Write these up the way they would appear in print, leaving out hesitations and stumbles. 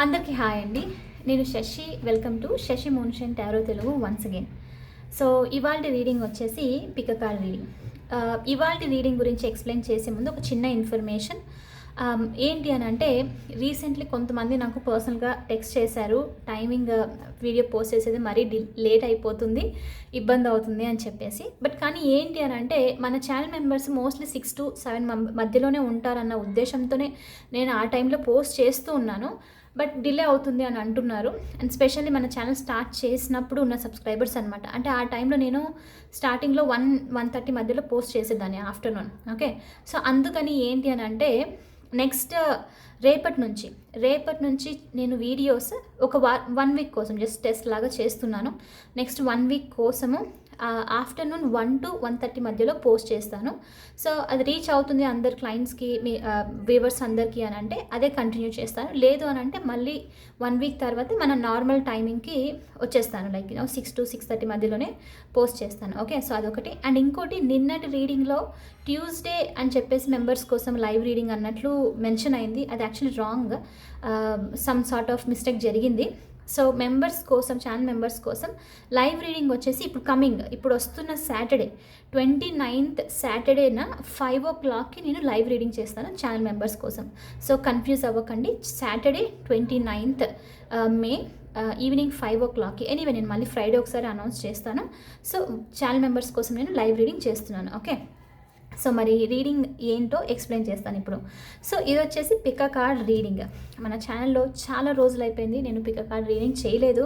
అందరికీ హాయ్ అండి. నేను శశి. వెల్కమ్ టు శశి మోన్షన్ tarot Telugu once again. So ఇవాళ రీడింగ్ వచ్చేసి పిక్ ఎ కార్డ్ రీడింగ్. ఇవాళ రీడింగ్ గురించి ఎక్స్ప్లెయిన్ చేసే ముందు ఒక చిన్న ఇన్ఫర్మేషన్. ఏంటి అని అంటే, రీసెంట్లీ కొంతమంది నాకు పర్సనల్గా టెక్స్ట్ చేశారు, టైమింగ్ వీడియో పోస్ట్ చేసేది మరీ లేట్ అయిపోతుంది, ఇబ్బంది అవుతుంది అని చెప్పేసి. బట్ కానీ ఏంటి అని అంటే, మన ఛానల్ మెంబర్స్ మోస్ట్లీ 6 to 7 మధ్యలోనే ఉంటారన్న ఉద్దేశంతోనే నేను ఆ టైంలో పోస్ట్ చేస్తూ ఉన్నాను. బట్ డిలే అవుతుంది అని అంటున్నారు. అండ్ స్పెషల్లీ మన ఛానల్ స్టార్ట్ చేసినప్పుడు ఉన్న సబ్స్క్రైబర్స్ అనమాట. అంటే ఆ టైంలో నేను స్టార్టింగ్లో 1-1:30 మధ్యలో పోస్ట్ చేసేదాన్ని ఆఫ్టర్నూన్. ఓకే, సో అందుకని ఏంటి అని అంటే, నెక్స్ట్ రేపటి నుంచి నేను వీడియోస్ ఒక 1 వీక్ కోసం జస్ట్ టెస్ట్ లాగా చేస్తున్నాను. నెక్స్ట్ 1 వీక్ కోసము ఆఫ్టర్నూన్ 1 to 1:30 మధ్యలో పోస్ట్ చేస్తాను. సో అది రీచ్ అవుతుంది అందరు క్లయింట్స్కి, మీ వ్యూవర్స్ అందరికీ అని అంటే అదే కంటిన్యూ చేస్తాను. లేదు అని అంటే మళ్ళీ 1 వీక్ తర్వాత మన నార్మల్ టైమింగ్కి వచ్చేస్తాను. లైక్ 6 to 6:30 మధ్యలోనే పోస్ట్ చేస్తాను. ఓకే, సో అదొకటి. అండ్ ఇంకోటి, నిన్నటి రీడింగ్లో ట్యూస్డే అని చెప్పేసి మెంబర్స్ కోసం లైవ్ రీడింగ్ అన్నట్లు మెన్షన్ అయింది. అది actually wrong. Some sort of mistake జరిగింది. సో మెంబర్స్ కోసం, ఛానల్ మెంబర్స్ కోసం లైవ్ రీడింగ్ వచ్చేసి ఇప్పుడు వస్తున్న సాటర్డే 29th సాటర్డేన 5 o'clockకి నేను లైవ్ రీడింగ్ చేస్తాను ఛానల్ మెంబర్స్ కోసం. సో కన్ఫ్యూజ్ అవ్వకండి. సాటర్డే 29th మే ఈవినింగ్ 5 o'clockకి. ఎనీవే నేను మళ్ళీ ఫ్రైడే ఒకసారి అనౌన్స్ చేస్తాను. సో ఛానల్ మెంబర్స్ కోసం నేను లైవ్ రీడింగ్ చేస్తున్నాను. ఓకే, సో మరి రీడింగ్ ఏంటో ఎక్స్ప్లెయిన్ చేస్తాను ఇప్పుడు. సో ఇది వచ్చేసి పిక్ ఎ కార్డ్ రీడింగ్. మన ఛానల్లో చాలా రోజులు అయిపోయింది నేను పిక్ ఎ కార్డ్ రీడింగ్ చేయలేదు.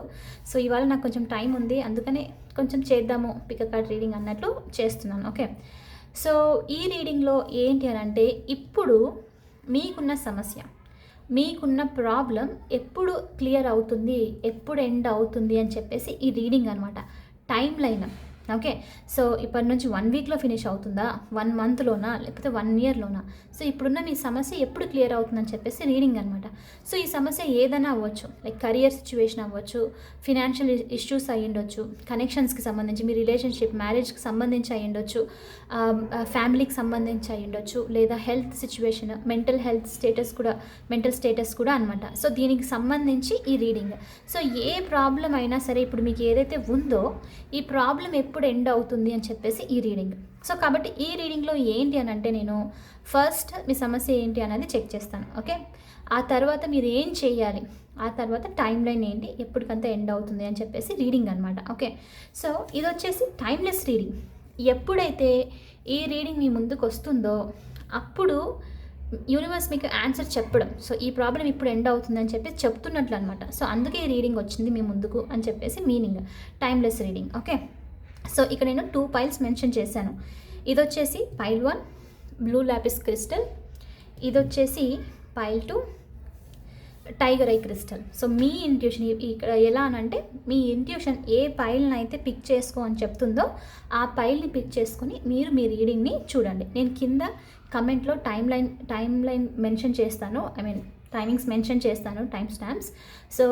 సో ఇవాళ నాకు కొంచెం టైం ఉంది, అందుకనే కొంచెం చేద్దాము పిక్ ఎ కార్డ్ రీడింగ్ అన్నట్లు చేస్తున్నాను. ఓకే, సో ఈ రీడింగ్లో ఏంటి అని అంటే, ఇప్పుడు మీకున్న సమస్య, మీకున్న ప్రాబ్లం ఎప్పుడు క్లియర్ అవుతుంది, ఎప్పుడు ఎండ్ అవుతుంది అని చెప్పేసి ఈ రీడింగ్ అనమాట. Time line. ఓకే, సో ఇప్పటి నుంచి 1 వీక్లో ఫినిష్ అవుతుందా, 1 monthలోనా, లేకపోతే 1 yearలోనా? సో ఇప్పుడున్న మీ సమస్య ఎప్పుడు క్లియర్ అవుతుందని చెప్పేసి రీడింగ్ అనమాట. సో ఈ సమస్య ఏదైనా అవ్వచ్చు, లైక్ కెరియర్ సిచ్యువేషన్ అవ్వచ్చు, ఫినాన్షియల్ ఇష్యూస్ అయ్యి ఉండొచ్చు, కనెక్షన్స్కి సంబంధించి, మీ రిలేషన్షిప్, మ్యారేజ్కి సంబంధించి అయ్యి ఉండొచ్చు, ఫ్యామిలీకి సంబంధించి అయ్యి ఉండొచ్చు, లేదా హెల్త్ సిచ్యువేషన్, మెంటల్ స్టేటస్ కూడా అనమాట. సో దీనికి సంబంధించి ఈ రీడింగ్. సో ఏ ప్రాబ్లం అయినా సరే, ఇప్పుడు మీకు ఏదైతే ఉందో ఈ ప్రాబ్లం ఎప్పుడు ఎండ్ అవుతుంది అని చెప్పేసి ఈ రీడింగ్. సో కాబట్టి ఈ రీడింగ్లో ఏంటి అని అంటే, నేను ఫస్ట్ మీ సమస్య ఏంటి అనేది చెక్ చేస్తాను. ఓకే, ఆ తర్వాత మీరు ఏం చేయాలి, ఆ తర్వాత టైం లైన్ ఏంటి, ఎప్పటికంతా ఎండ్ అవుతుంది అని చెప్పేసి రీడింగ్ అనమాట. ఓకే, సో ఇది వచ్చేసి టైమ్లెస్ రీడింగ్. ఎప్పుడైతే ఈ రీడింగ్ మీ ముందుకు వస్తుందో అప్పుడు యూనివర్స్ మీకు ఆన్సర్ చెప్పడం, సో ఈ ప్రాబ్లం ఇప్పుడు ఎండ్ అవుతుందని చెప్పి చెప్తున్నట్లు అనమాట. సో అందుకే ఈ రీడింగ్ వచ్చింది మీ ముందుకు అని చెప్పేసి meaning, timeless reading. Okay, so ఇక్కడ నేను 2 piles మెన్షన్ చేశాను. ఇది వచ్చేసి పైల్ 1 బ్లూ లాపిస్ క్రిస్టల్, ఇది వచ్చేసి pile 2 tiger I crystal. So me intuition ఇక్కడ ఎలా అనంటే, మీ ఇంట్యూషన్ ఏ పైల్ని అయితే పిక్ చేసుకో అని చెప్తుందో ఆ పైల్ని పిక్ చేసుకొని మీరు మీ రీడింగ్ని చూడండి. నేను కింద కమెంట్లో టైం లైన్ మెన్షన్ చేస్తాను, టైమింగ్స్ మెన్షన్ చేస్తాను, టైం స్టాంప్స్. సో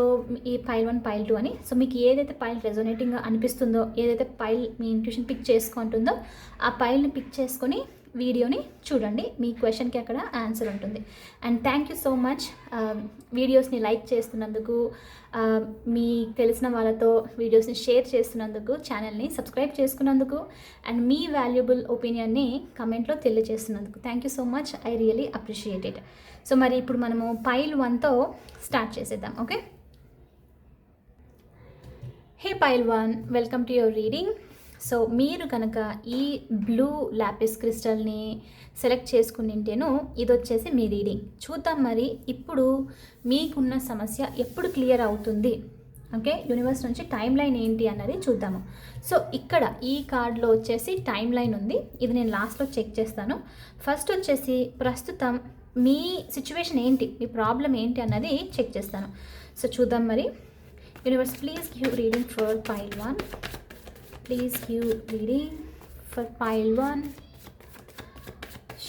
ఈ పైల్ 1 పైల్ 2 అని. సో మీకు ఏదైతే పైల్ రెజోనేటింగ్గా అనిపిస్తుందో, ఏదైతే పైల్ మీ ఇంట్యూషన్ పిక్ చేసుకుంటుందో ఆ పైల్ని పిక్ చేసుకొని వీడియోని చూడండి. మీ క్వశ్చన్కి అక్కడ ఆన్సర్ ఉంటుంది. And thank you so much వీడియోస్ని లైక్ చేస్తున్నందుకు, మీ తెలిసిన వాళ్ళతో వీడియోస్ని షేర్ చేస్తున్నందుకు, ఛానల్ని సబ్స్క్రైబ్ చేసుకున్నందుకు, అండ్ మీ వాల్యుబుల్ ఒపీనియన్ని కమెంట్లో తెలియజేస్తున్నందుకు thank you so much. I really appreciate it. So మరి ఇప్పుడు మనము పైల్ 1తో స్టార్ట్ చేసేద్దాం. Okay, hey pile 1, welcome to your reading. So మీరు కనుక ఈ బ్లూ లాపిస్ క్రిస్టల్ని సెలెక్ట్ చేసుకునింటేను ఇది వచ్చేసి మీ రీడింగ్. చూద్దాం మరి ఇప్పుడు మీకున్న సమస్య ఎప్పుడు క్లియర్ అవుతుంది. ఓకే, యూనివర్స్ నుంచి టైం లైన్ ఏంటి అన్నది చూద్దాము. సో ఇక్కడ ఈ కార్డ్లో వచ్చేసి టైం లైన్ ఉంది. ఇది నేను లాస్ట్లో చెక్ చేస్తాను. ఫస్ట్ వచ్చేసి ప్రస్తుతం మీ సిచ్యువేషన్ ఏంటి, మీ ప్రాబ్లం ఏంటి అన్నది చెక్ చేస్తాను. సో చూద్దాం మరి. Universe please give reading for pile 1. Please give reading for pile 1.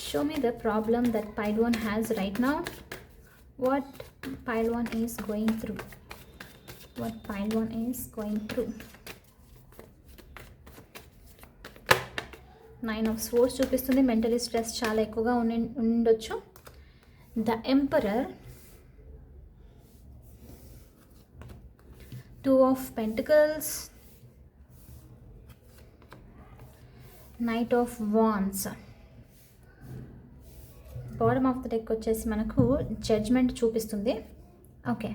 Show me the problem that pile 1 has right now. What pile 1 is going through. What pile 1 is going through. 9 of Swords చూపిస్తుంది. Mentally stress చాలా ఎక్కువగా ఉండొచ్చు. The Emperor, two of pentacles, knight of wands. Bottom of the deck వచ్చేసి మనకు judgement చూపిస్తుంది. Okay,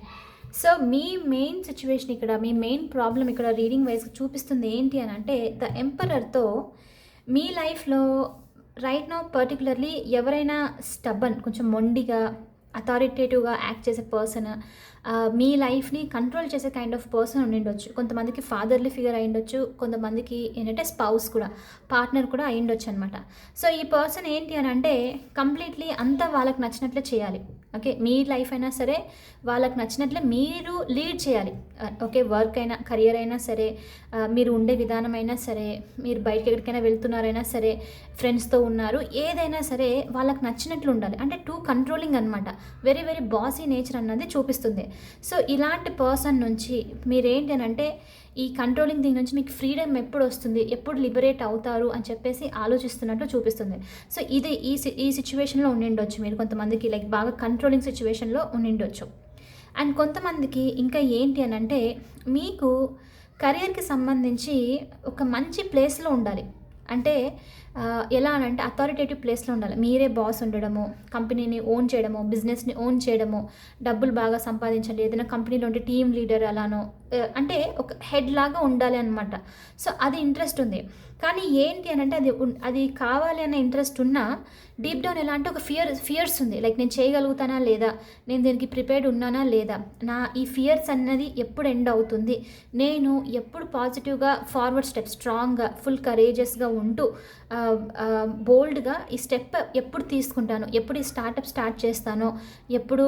so మీ main situation ఇక్కడ, మీ main problem ఇక్కడ reading వైజ్గా చూపిస్తుంది ఏంటి అని అంటే, ద ఎంపరర్తో మీ లైఫ్లో రైట్ నౌ పర్టికులర్లీ ఎవరైనా స్టబ్బన్, కొంచెం మొండిగా అథారిటేటివ్గా యాక్ట్ చేసే పర్సన్, మీ లైఫ్ని కంట్రోల్ చేసే కైండ్ ఆఫ్ పర్సన్ ఉండిండొచ్చు. కొంతమందికి ఫాదర్లీ ఫిగర్ అయ్యిండొచ్చు, కొంతమందికి ఏంటంటే స్పౌస్ కూడా, పార్ట్నర్ కూడా అయ్యిండొచ్చు అనమాట. సో ఈ పర్సన్ ఏంటి అని అంటే కంప్లీట్లీ అంతా వాళ్ళకి నచ్చినట్లే చేయాలి. ఓకే, మీ లైఫ్ అయినా సరే వాళ్ళకి నచ్చినట్లే మీరు లీడ్ చేయాలి. ఓకే, వర్క్ అయినా, కెరియర్ అయినా సరే, మీరు ఉండే విధానం అయినా సరే, మీరు బయటకి ఎక్కడికైనా వెళ్తున్నారైనా సరే, ఫ్రెండ్స్తో ఉన్నారు, ఏదైనా సరే వాళ్ళకి నచ్చినట్లు ఉండాలి. అంటే టూ కంట్రోలింగ్ అనమాట, వెరీ వెరీ బాసీ నేచర్ అన్నది చూపిస్తుంది. సో ఇలాంటి పర్సన్ నుంచి మీరేంటి అని అంటే ఈ కంట్రోలింగ్ దీని నుంచి మీకు ఫ్రీడమ్ ఎప్పుడు వస్తుంది, ఎప్పుడు లిబరేట్ అవుతారు అని చెప్పేసి ఆలోచిస్తున్నట్టు చూపిస్తుంది. సో ఇది ఈ సిచ్యువేషన్లో ఉండిండొచ్చు మీరు, కొంతమందికి లైక్ బాగా కంట్రోలింగ్ సిచ్యువేషన్లో ఉండిండొచ్చు. అండ్ కొంతమందికి ఇంకా ఏంటి అని అంటే మీకు కెరియర్కి సంబంధించి ఒక మంచి ప్లేస్లో ఉండాలి. అంటే ఎలా అనంటే అథారిటేటివ్ ప్లేస్లో ఉండాలి. మీరే బాస్ ఉండడము, కంపెనీని ఓన్ చేయడము, బిజినెస్ని ఓన్ చేయడము, డబ్బులు బాగా సంపాదించండి, ఏదైనా కంపెనీలో ఉంటే టీమ్ లీడర్ అలానో, అంటే ఒక హెడ్ లాగా ఉండాలి అనమాట. సో అది ఇంట్రెస్ట్ ఉంది. కానీ ఏంటి అని అంటే అది కావాలి అన్న ఇంట్రెస్ట్ ఉన్నా డీప్ డౌన్ ఎలా అంటే ఒక ఫియర్స్ ఉంది. లైక్ నేను చేయగలుగుతానా లేదా, నేను దీనికి ప్రిపేర్డ్ ఉన్నానా లేదా, నా ఈ ఫియర్స్ అన్నది ఎప్పుడు ఎండ్ అవుతుంది, నేను ఎప్పుడు పాజిటివ్గా ఫార్వర్డ్ స్టెప్, స్ట్రాంగ్గా ఫుల్ కరేజియస్గా ఉంటూ బోల్డ్గా ఈ స్టెప్ ఎప్పుడు తీసుకుంటాను, ఎప్పుడు ఈ స్టార్టప్ స్టార్ట్ చేస్తానో, ఎప్పుడు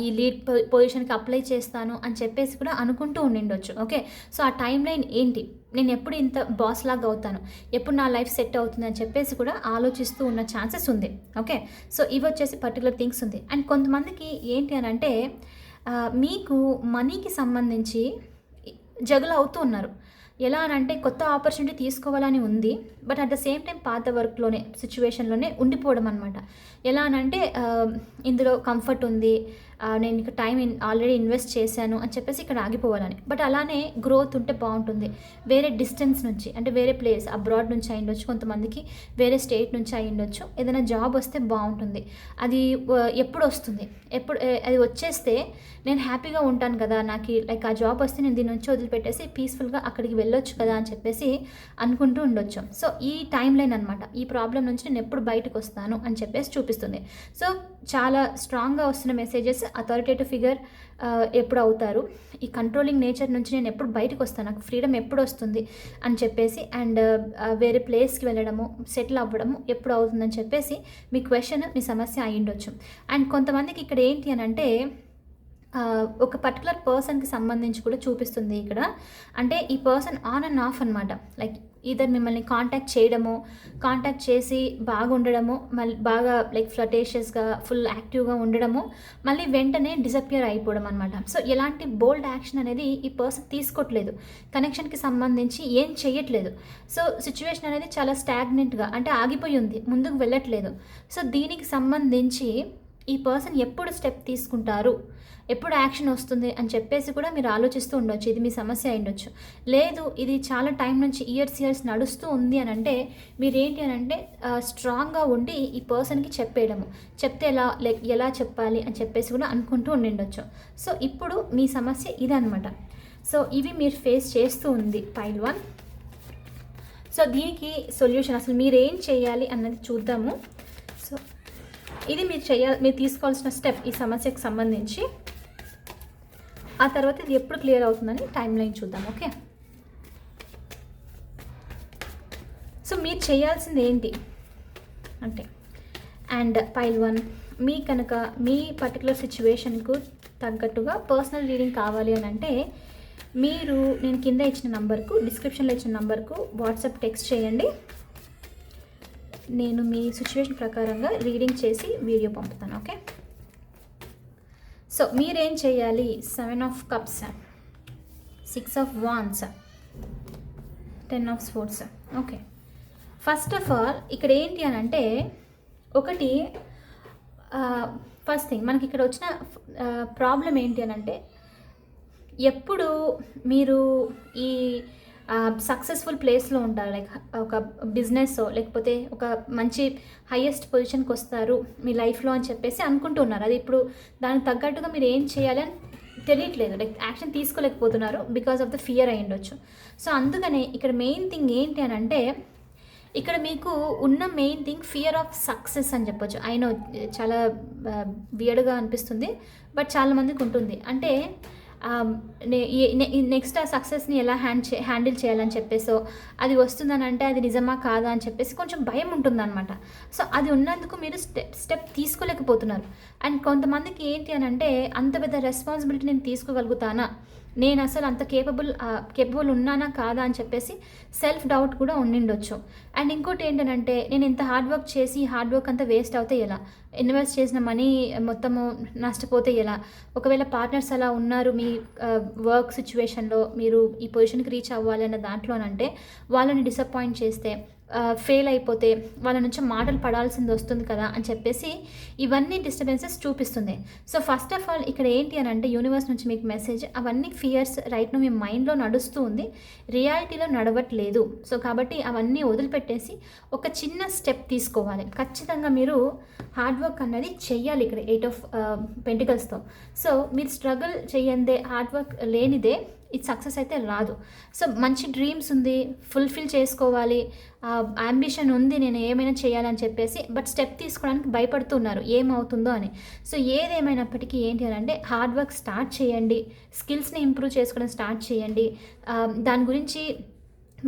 ఈ లీడ్ పొజిషన్కి అప్లై చేస్తాను అని చెప్పేసి కూడా అనుకుంటూ ఉండిండొచ్చు. ఓకే, సో ఆ టైం లైన్ ఏంటి, నేను ఎప్పుడు ఇంత బాస్ లాగా అవుతాను, ఎప్పుడు నా లైఫ్ సెట్ అవుతుంది అని చెప్పేసి కూడా ఆలోచిస్తూ ఉన్న ఛాన్సెస్ ఉంది. ఓకే, సో ఇవి వచ్చేసి పర్టికులర్ థింగ్స్ ఉంది. అండ్ కొంతమందికి ఏంటి అని అంటే మీకు మనీకి సంబంధించి జగులు అవుతూ ఉన్నారు. ఎలా అని అంటే కొత్త ఆపర్చునిటీ తీసుకోవాలని ఉంది, but at the same time పాత వర్క్లోనే, సిచ్యువేషన్లోనే ఉండిపోవడం అనమాట. ఎలా అని అంటే ఇందులో కంఫర్ట్ ఉంది, నేను ఇక టైం ఆల్రెడీ ఇన్వెస్ట్ చేశాను అని చెప్పేసి ఇక్కడ ఆగిపోవాలని. బట్ అలానే గ్రోత్ ఉంటే బాగుంటుంది. వేరే డిస్టెన్స్ నుంచి, అంటే వేరే ప్లేస్, అబ్రాడ్ నుంచి అయ్యిండొచ్చు, కొంతమందికి వేరే స్టేట్ నుంచి అయ్యిండొచ్చు, ఏదైనా జాబ్ వస్తే బాగుంటుంది. అది ఎప్పుడు వస్తుంది, ఎప్పుడు అది వచ్చేస్తే నేను హ్యాపీగా ఉంటాను కదా, నాకు లైక్ ఆ జాబ్ వస్తే నేను దీని నుంచి వదిలిపెట్టేసి పీస్ఫుల్గా అక్కడికి వెళ్ళొచ్చు కదా అని చెప్పేసి అనుకుంటూ ఉండొచ్చు. సో ఈ టైం లైన్ అనమాట, ఈ ప్రాబ్లం నుంచి నేను ఎప్పుడు బయటకు వస్తాను అని చెప్పేసి చూపిస్తుంది. సో చాలా స్ట్రాంగ్గా వస్తున్న మెసేజెస్, అథారిటేటివ్ ఫిగర్ ఎప్పుడు అవుతారు, ఈ కంట్రోలింగ్ నేచర్ నుంచి నేను ఎప్పుడు బయటకు వస్తాను, నాకు ఫ్రీడమ్ ఎప్పుడు వస్తుంది అని చెప్పేసి, అండ్ వేరే ప్లేస్కి వెళ్ళడము, సెటిల్ అవ్వడము ఎప్పుడు అవుతుందని చెప్పేసి మీ క్వశ్చన్, మీ సమస్య అయ్యిండొచ్చు. అండ్ కొంతమందికి ఇక్కడ ఏంటి అని అంటే ఒక పర్టికులర్ పర్సన్కి సంబంధించి కూడా చూపిస్తుంది ఇక్కడ. అంటే ఈ పర్సన్ ఆన్ అండ్ ఆఫ్ అనమాట, లైక్ ఈధర్ మిమ్మల్ని కాంటాక్ట్ చేసి బాగా ఉండడము, మళ్ళీ బాగా లైక్ ఫ్లటేషియస్గా ఫుల్ యాక్టివ్గా ఉండడము, మళ్ళీ వెంటనే డిసప్పియర్ అయిపోవడం అనమాట. సో ఎలాంటి బోల్డ్ యాక్షన్ అనేది ఈ పర్సన్ తీసుకోవట్లేదు, కనెక్షన్కి సంబంధించి ఏం చేయట్లేదు. సో సిచ్యువేషన్ అనేది చాలా స్టాగ్నెంట్గా, అంటే ఆగిపోయి ఉంది, ముందుకు వెళ్ళట్లేదు. సో దీనికి సంబంధించి ఈ పర్సన్ ఎప్పుడు స్టెప్ తీసుకుంటారు, ఎప్పుడు యాక్షన్ వస్తుంది అని చెప్పేసి కూడా మీరు ఆలోచిస్తూ ఉండొచ్చు. ఇది మీ సమస్య అయ్యుండొచ్చు. లేదు ఇది చాలా టైం నుంచి ఇయర్స్ నడుస్తూ ఉంది అని అంటే మీరేంటి అని అంటే స్ట్రాంగ్గా ఉండి ఈ పర్సన్కి చెప్పేయడము, చెప్తే ఎలా చెప్పాలి అని చెప్పేసి కూడా అనుకుంటూ ఉండిండొచ్చు. సో ఇప్పుడు మీ సమస్య ఇదనమాట. సో ఇవి మీరు ఫేస్ చేస్తూ ఉంది పైల్ 1. సో దీనికి సొల్యూషన్ అసలు మీరేం చేయాలి అన్నది చూద్దాము. సో ఇది మీరు తీసుకోవాల్సిన స్టెప్ ఈ సమస్యకు సంబంధించి. ఆ తర్వాత ఇది ఎప్పుడు క్లియర్ అవుతుందని టైం లైన్ చూద్దాం. ఓకే, సో మీరు చేయాల్సింది ఏంటి అంటే, అండ్ పైల్ 1 మీ కనుక మీ పర్టికులర్ సిచ్యువేషన్కు తగ్గట్టుగా పర్సనల్ రీడింగ్ కావాలి అని అంటే మీరు నేను కింద ఇచ్చిన నంబర్కు, డిస్క్రిప్షన్లో ఇచ్చిన నంబర్కు వాట్సాప్ టెక్స్ట్ చేయండి. నేను మీ సిచ్యువేషన్ ప్రకారంగా రీడింగ్ చేసి వీడియో పంపుతాను. ఓకే, సో మీరేం చేయాలి, 7 of Cups, 6 of Wands, 10 of Swords. Okay, first of all ఇక్కడ ఏంటి అని అంటే ఒకటి ఫస్ట్ థింగ్ మనకి ఇక్కడ వచ్చిన ప్రాబ్లం ఏంటి అని అంటే ఎప్పుడు మీరు ఈ సక్సెస్ఫుల్ ప్లేస్లో ఉంటారు, లైక్ ఒక బిజినెస్ లేకపోతే ఒక మంచి హైయెస్ట్ పొజిషన్కి వస్తారు మీ లైఫ్లో అని చెప్పేసి అనుకుంటున్నారు. అది ఇప్పుడు దానికి తగ్గట్టుగా మీరు ఏం చేయాలి అని తెలియట్లేదు, లైక్ యాక్షన్ తీసుకోలేకపోతున్నారు బికాస్ ఆఫ్ ద ఫియర్ అయి ఉండొచ్చు. సో అందుకనే ఇక్కడ మెయిన్ థింగ్ ఏంటి అని అంటే, ఇక్కడ మీకు ఉన్న main thing fear of success అని చెప్పొచ్చు. అయినో చాలా వియర్డ్గా అనిపిస్తుంది, బట్ చాలామందికి ఉంటుంది. అంటే నెక్స్ట్ ఆ సక్సెస్ని ఎలా హ్యాండిల్ చేయాలని చెప్పేసో, అది వస్తుందని అంటే అది నిజమా కాదా అని చెప్పేసి కొంచెం భయం ఉంటుందన్నమాట. సో అది ఉన్నందుకు మీరు స్టెప్ తీసుకోలేకపోతున్నారు. అండ్ కొంతమందికి ఏంటి అని అంటే, అంత పెద్ద రెస్పాన్సిబిలిటీ నేను తీసుకోగలుగుతానా, నేను అసలు అంత కేపబుల్ ఉన్నానా కాదా అని చెప్పేసి సెల్ఫ్ డౌట్ కూడా ఉండిండొచ్చు. అండ్ ఇంకోటి ఏంటంటే, నేను ఇంత హార్డ్ వర్క్ చేసి హార్డ్ వర్క్ అంతా వేస్ట్ అవుతే ఎలా, ఇన్వెస్ట్ చేసిన మనీ మొత్తము నష్టపోతే ఎలా, ఒకవేళ పార్ట్నర్స్ అలా ఉన్నారు మీ వర్క్ సిచ్యువేషన్లో, మీరు ఈ పొజిషన్కి రీచ్ అవ్వాలి అన్న దాంట్లోనంటే వాళ్ళని డిసప్పాయింట్ చేస్తే, ఫెయిల్ అయిపోతే వాళ్ళ నుంచి మాటలు పడాల్సింది వస్తుంది కదా అని చెప్పేసి ఇవన్నీ డిస్టర్బెన్సెస్ చూపిస్తుంది. సో ఫస్ట్ ఆఫ్ ఆల్ ఇక్కడ ఏంటి అని అంటే, యూనివర్స్ నుంచి మీకు మెసేజ్, అవన్నీ ఫియర్స్ రైట్ నో మీ మైండ్లో నడుస్తూ ఉంది, రియాలిటీలో నడవట్లేదు. సో కాబట్టి అవన్నీ వదిలిపెట్టేసి ఒక చిన్న స్టెప్ తీసుకోవాలి. ఖచ్చితంగా మీరు హార్డ్ వర్క్ అన్నది చెయ్యాలి. ఇక్కడ 8 ఆఫ్ పెంటికల్స్తో సో మీరు స్ట్రగుల్ చేయందే, హార్డ్ వర్క్ లేనిదే ఇది సక్సెస్ అయితే రాదు. సో మంచి డ్రీమ్స్ ఉంది, ఫుల్ఫిల్ చేసుకోవాలి, అంబిషన్ ఉంది, నేను ఏమైనా చేయాలని చెప్పేసి, బట్ స్టెప్ తీసుకోవడానికి భయపడుతున్నారు ఏమవుతుందో అని. సో ఏదేమైనప్పటికీ ఏంటి అని అంటే, హార్డ్ వర్క్ స్టార్ట్ చేయండి, స్కిల్స్ని ఇంప్రూవ్ చేసుకోవడం స్టార్ట్ చేయండి. దాని గురించి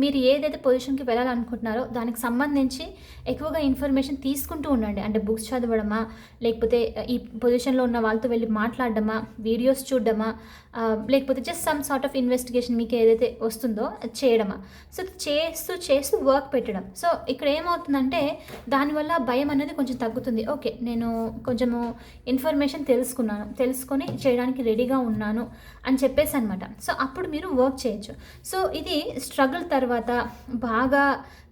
మీరు ఏదైతే పొజిషన్కి వెళ్ళాలనుకుంటున్నారో దానికి సంబంధించి ఎక్కువగా ఇన్ఫర్మేషన్ తీసుకుంటూ ఉండండి. అంటే బుక్స్ చదవడమా, లేకపోతే ఈ పొజిషన్లో ఉన్న వాళ్ళతో వెళ్ళి మాట్లాడడమా, వీడియోస్ చూడడమా, లేకపోతే just some sort of investigation మీకు ఏదైతే వస్తుందో చేయడమా. సో చేస్తూ వర్క్ పెట్టడం. సో ఇక్కడ ఏమవుతుందంటే, దానివల్ల భయం అనేది కొంచెం తగ్గుతుంది. ఓకే, నేను కొంచెము ఇన్ఫర్మేషన్ తెలుసుకొని చేయడానికి రెడీగా ఉన్నాను అని చెప్పేసి అనమాట. సో అప్పుడు మీరు వర్క్ చేయొచ్చు. సో ఇది స్ట్రగుల్ తర్వాత, బాగా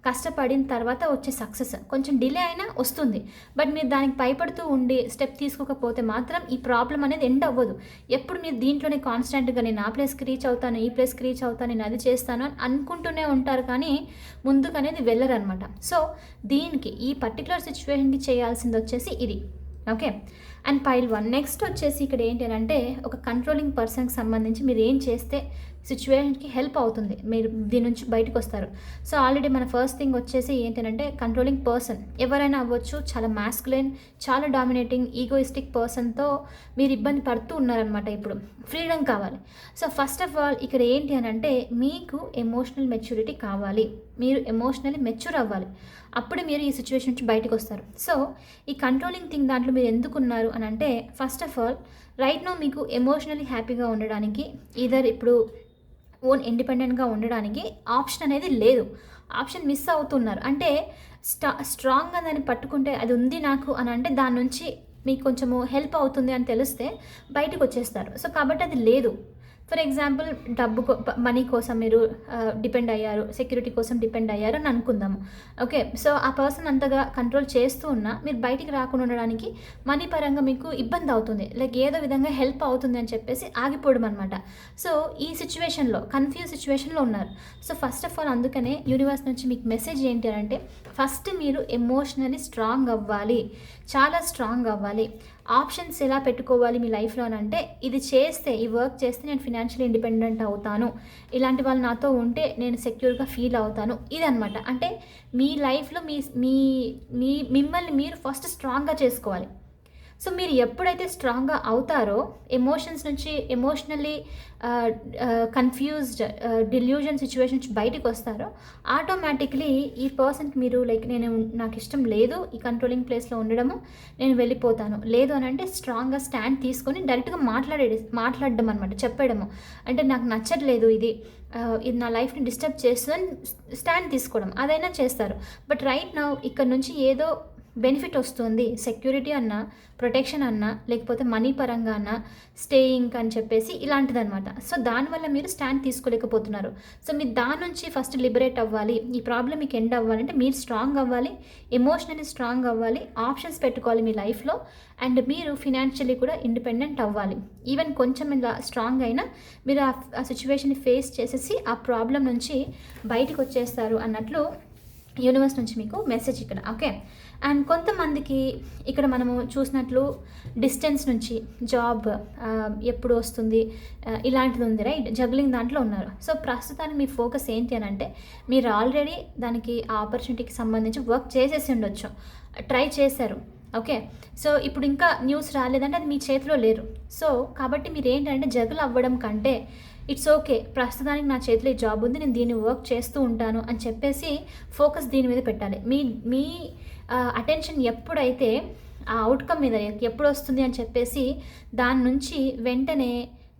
కష్టపడిన తర్వాత వచ్చే సక్సెస్. కొంచెం డిలే అయినా వస్తుంది, బట్ మీరు దానికి భయపడుతూ ఉండి స్టెప్ తీసుకోకపోతే మాత్రం ఈ ప్రాబ్లం అనేది ఎండ్ అవ్వదు. ఎప్పుడు మీరు దీంట్లోనే కాన్స్టెంట్గా నేను ఆ ప్లేస్కి రీచ్ అవుతాను, ఈ ప్లేస్కి రీచ్ అవుతాను, నేను అది చేస్తాను అని అనుకుంటూనే ఉంటారు, కానీ ముందుకు అనేది వెళ్ళరు అనమాట. సో దీనికి ఈ పర్టికులర్ సిచ్యువేషన్కి చేయాల్సింది వచ్చేసి ఇది. ఓకే, అండ్ పైల్ 1 నెక్స్ట్ వచ్చేసి ఇక్కడ ఏంటి అని అంటే, ఒక కంట్రోలింగ్ పర్సన్కి సంబంధించి మీరు ఏం చేస్తే సిచ్యువేషన్కి హెల్ప్ అవుతుంది, మీరు దీని నుంచి బయటకు వస్తారు. సో ఆల్రెడీ మన ఫస్ట్ థింగ్ వచ్చేసి ఏంటంటే, కంట్రోలింగ్ పర్సన్ ఎవరైనా అవ్వచ్చు, చాలా మాస్కులైన్, చాలా డామినేటింగ్, ఈగోయిస్టిక్ పర్సన్తో మీరు ఇబ్బంది పడుతూ ఉన్నారనమాట. ఇప్పుడు ఫ్రీడమ్ కావాలి. సో ఫస్ట్ ఆఫ్ ఆల్ ఇక్కడ ఏంటి అని అంటే, మీకు ఎమోషనల్ మెచ్యూరిటీ కావాలి, మీరు ఎమోషనల్లీ మెచ్యూర్ అవ్వాలి, అప్పుడే మీరు ఈ సిచ్యువేషన్ నుంచి బయటకు వస్తారు. సో ఈ కంట్రోలింగ్ థింగ్ దాంట్లో మీరు ఎందుకున్నారు అని అంటే, first of all right no మీకు ఎమోషనల్లీ హ్యాపీగా ఉండడానికి, ఈధర్ ఇప్పుడు ఓన్ ఇండిపెండెంట్గా ఉండడానికి ఆప్షన్ అనేది లేదు, ఆప్షన్ మిస్ అవుతున్నారు. అంటే స్ట్రాంగ్గా దాన్ని పట్టుకుంటే అది ఉంది నాకు అని అంటే, దాని నుంచి మీకు కొంచెము హెల్ప్ అవుతుంది అని తెలిస్తే బయటకు వచ్చేస్తారు. సో కాబట్టి అది లేదు. ఫర్ ఎగ్జాంపుల్, మనీ కోసం మీరు డిపెండ్ అయ్యారు, సెక్యూరిటీ కోసం డిపెండ్ అయ్యారు అని అనుకుందాము. ఓకే, సో ఆ పర్సన్ అంతగా కంట్రోల్ చేస్తూ ఉన్నా మీరు బయటికి రాకుండా ఉండడానికి మనీ పరంగా మీకు ఇబ్బంది అవుతుంది, లైక్ ఏదో విధంగా హెల్ప్ అవుతుంది అని చెప్పేసి ఆగిపోవడం అనమాట. సో ఈ సిచ్యువేషన్లో కన్ఫ్యూజ్ సిచ్యువేషన్లో ఉన్నారు. సో ఫస్ట్ ఆఫ్ ఆల్ అందుకనే యూనివర్స్ నుంచి మీకు మెసేజ్ ఏంటి అంటే, ఫస్ట్ మీరు ఎమోషనల్లీ స్ట్రాంగ్ అవ్వాలి, చాలా స్ట్రాంగ్ అవ్వాలి. ఆప్షన్స్ ఎలా పెట్టుకోవాలి మీ లైఫ్లో అని అంటే, ఇది చేస్తే, ఈ వర్క్ చేస్తే నేను ఫినాన్షియల్ ఇండిపెండెంట్ అవుతాను, ఇలాంటి వాళ్ళు నాతో ఉంటే నేను సెక్యూర్గా ఫీల్ అవుతాను, ఇదనమాట. అంటే మీ లైఫ్లో మిమ్మల్ని మీరు ఫస్ట్ స్ట్రాంగ్గా చేసుకోవాలి. సో మీరు ఎప్పుడైతే స్ట్రాంగ్గా అవుతారో, ఎమోషన్స్ నుంచి, ఎమోషనల్లీ కన్ఫ్యూజ్డ్ డిల్యూజన్ సిచ్యువేషన్ నుంచి బయటకు వస్తారో, ఆటోమేటిక్లీ ఈ పర్సన్కి మీరు లైక్, నాకు ఇష్టం లేదు ఈ కంట్రోలింగ్ ప్లేస్లో ఉండడము, నేను వెళ్ళిపోతాను, లేదు అని అంటే స్ట్రాంగ్గా స్టాండ్ తీసుకొని డైరెక్ట్గా మాట్లాడడం అనమాట, చెప్పడము. అంటే నాకు నచ్చట్లేదు ఇది నా లైఫ్ని డిస్టర్బ్ చేస్తుందని స్టాండ్ తీసుకోవడం, అదైనా చేస్తారు. బట్ రైట్ నౌ ఇక్కడ నుంచి ఏదో బెనిఫిట్ వస్తుంది, సెక్యూరిటీ అన్నా, ప్రొటెక్షన్ అన్నా, లేకపోతే మనీ పరంగా అన్నా, స్టేయింగ్ అని చెప్పేసి ఇలాంటిదన్నమాట. సో దానివల్ల మీరు స్టాండ్ తీసుకోలేకపోతున్నారు. సో మీరు దాని నుంచి ఫస్ట్ లిబరేట్ అవ్వాలి, ఈ ప్రాబ్లం మీకు ఎండ్ అవ్వాలంటే మీరు స్ట్రాంగ్ అవ్వాలి, ఎమోషనల్లీ స్ట్రాంగ్ అవ్వాలి, ఆప్షన్స్ పెట్టుకోవాలి మీ లైఫ్లో, అండ్ మీరు ఫినాన్షియలీ కూడా ఇండిపెండెంట్ అవ్వాలి. ఈవెన్ కొంచెం ఇలా స్ట్రాంగ్ అయినా మీరు ఆ సిచ్యువేషన్ని ఫేస్ చేసేసి ఆ ప్రాబ్లం నుంచి బయటకు వచ్చేస్తారు అన్నట్లు యూనివర్స్ నుంచి మీకు మెసేజ్ ఇక్కడ. ఓకే, అండ్ కొంతమందికి ఇక్కడ మనము చూసినట్లు డిస్టెన్స్ నుంచి జాబ్ ఎప్పుడు వస్తుంది ఇలాంటిది ఉంది, రైట్? జగ్లింగ్ దాంట్లో ఉన్నారు. సో ప్రస్తుతానికి మీ ఫోకస్ ఏంటి అని అంటే, మీరు ఆల్రెడీ దానికి ఆ ఆపర్చునిటీకి సంబంధించి వర్క్ చేసేసి ఉండొచ్చు, ట్రై చేశారు. ఓకే, సో ఇప్పుడు ఇంకా న్యూస్ రాలేదంటే అది మీ చేతిలో లేరు. సో కాబట్టి మీరు ఏంటంటే జగులు అవ్వడం కంటే ఇట్స్ ఓకే, ప్రస్తుతానికి నా చేతిలో ఈ జాబ్ ఉంది, నేను దీన్ని వర్క్ చేస్తూ ఉంటాను అని చెప్పేసి ఫోకస్ దీని మీద పెట్టాలి. మీ అటెన్షన్ ఎప్పుడైతే ఆ అవుట్కమ్ మీద ఎప్పుడు వస్తుంది అని చెప్పేసి దాని నుంచి వెంటనే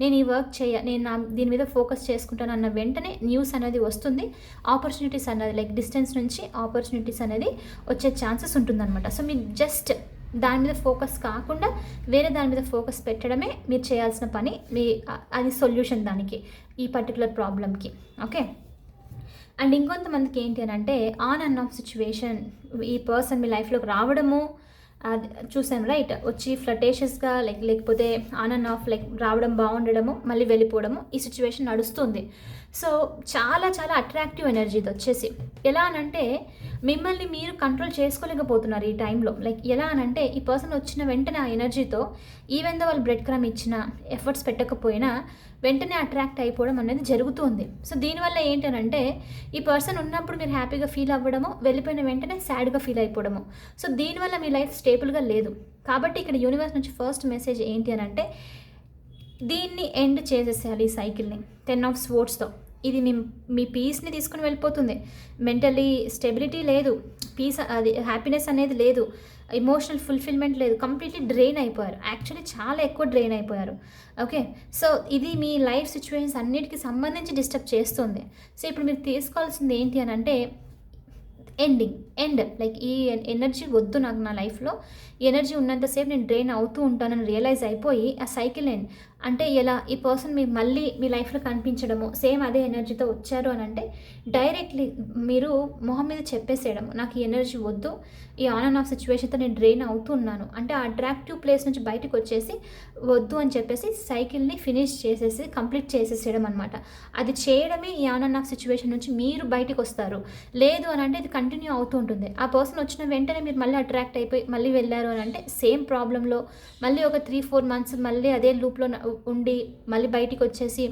నేను ఈ వర్క్ నేను దీని మీద ఫోకస్ చేసుకుంటాను అన్న వెంటనే న్యూస్ అనేది వస్తుంది, ఆపర్చునిటీస్ అనేది లైక్ డిస్టెన్స్ నుంచి ఆపర్చునిటీస్ అనేది వచ్చే ఛాన్సెస్ ఉంటుందన్నమాట. సో మీరు జస్ట్ దాని మీద ఫోకస్ కాకుండా వేరే దాని మీద ఫోకస్ పెట్టడమే మీరు చేయాల్సిన పని. అది సొల్యూషన్ దానికి, ఈ పర్టికులర్ ప్రాబ్లమ్కి. ఓకే, అండ్ ఇంకొంతమందికి ఏంటి అని అంటే ఆన్ అండ్ ఆఫ్ సిచ్యువేషన్, ఈ పర్సన్ మీ లైఫ్లోకి రావడము అది చూసాం, రైట్? వచ్చి ఫ్లటేషియస్గా లేకపోతే ఆన్ అండ్ ఆఫ్ రావడం, బాగుండడము, మళ్ళీ వెళ్ళిపోవడము, ఈ సిచ్యువేషన్ నడుస్తుంది. సో చాలా చాలా అట్రాక్టివ్ ఎనర్జీ ఇది వచ్చేసి. ఎలా అనంటే మిమ్మల్ని మీరు కంట్రోల్ చేసుకోలేకపోతున్నారు ఈ టైంలో. ఎలా అనంటే ఈ పర్సన్ వచ్చిన వెంటనే ఆ ఎనర్జీతో ఈవెన్ దో వాళ్ళు బ్రెడ్ క్రమ్ ఇచ్చినా, ఎఫర్ట్స్ పెట్టకపోయినా వెంటనే అట్రాక్ట్ అయిపోవడం అనేది జరుగుతుంది. సో దీనివల్ల ఏంటనంటే ఈ పర్సన్ ఉన్నప్పుడు మీరు హ్యాపీగా ఫీల్ అవ్వడము, వెళ్ళిపోయిన వెంటనే సాడ్గా ఫీల్ అయిపోవడము. సో దీనివల్ల మీ లైఫ్ స్టేబుల్గా లేదు. కాబట్టి ఇక్కడ యూనివర్స్ నుంచి ఫస్ట్ మెసేజ్ ఏంటి అని అంటే దీన్ని ఎండ్ చేసేసేయాలి, ఈ సైకిల్ని. 10 of Swordsతో ఇది మీ పీస్ని తీసుకుని వెళ్ళిపోతుంది. మెంటలీ స్టెబిలిటీ లేదు, పీస్ అది హ్యాపీనెస్ అనేది లేదు, ఎమోషనల్ ఫుల్ఫిల్మెంట్ లేదు, కంప్లీట్లీ డ్రెయిన్ అయిపోయారు. యాక్చువల్లీ చాలా ఎక్కువ డ్రెయిన్ అయిపోయారు. ఓకే, సో ఇది మీ లైఫ్ సిచ్యువేషన్స్ అన్నిటికీ సంబంధించి డిస్టర్బ్ చేస్తుంది. సో ఇప్పుడు మీరు తీసుకోవాల్సింది ఏంటి అని అంటే ఎండ్ ఈ ఎనర్జీ వద్దు నాకు నా లైఫ్లో, ఈ ఎనర్జీ ఉన్నంతసేపు నేను డ్రెయిన్ అవుతూ ఉంటానని రియలైజ్ అయిపోయి ఆ సైకిల్ ఎండ్ అంటే ఎలా, ఈ పర్సన్ మీ మళ్ళీ మీ లైఫ్లో కనిపించడము, సేమ్ అదే ఎనర్జీతో వచ్చారు అని అంటే డైరెక్ట్లీ మీరు మొహం మీద చెప్పేసేయడము, నాకు ఈ ఎనర్జీ వద్దు, ఈ ఆన్ అండ్ ఆఫ్ సిచ్యువేషన్తో నేను డ్రెయిన్ అవుతూ ఉన్నాను అంటే ఆ అట్రాక్టివ్ ప్లేస్ నుంచి బయటకు వచ్చేసి వద్దు అని చెప్పేసి సైకిల్ని ఫినిష్ చేసేసి కంప్లీట్ చేసేసేయడం అనమాట. అది చేయడమే ఈ ఆన్ అండ్ ఆఫ్ సిచ్యువేషన్ నుంచి మీరు బయటకు వస్తారు. లేదు అని అంటే ఇది కంటిన్యూ అవుతూ ఉంటుంది. ఆ పర్సన్ వచ్చిన వెంటనే మీరు మళ్ళీ అట్రాక్ట్ అయిపోయి మళ్ళీ వెళ్ళారు అని అంటే సేమ్ ప్రాబ్లంలో మళ్ళీ ఒక 3-4 months మళ్ళీ అదే లూప్లో ఉండి మళ్ళీ బయటికి వచ్చేసి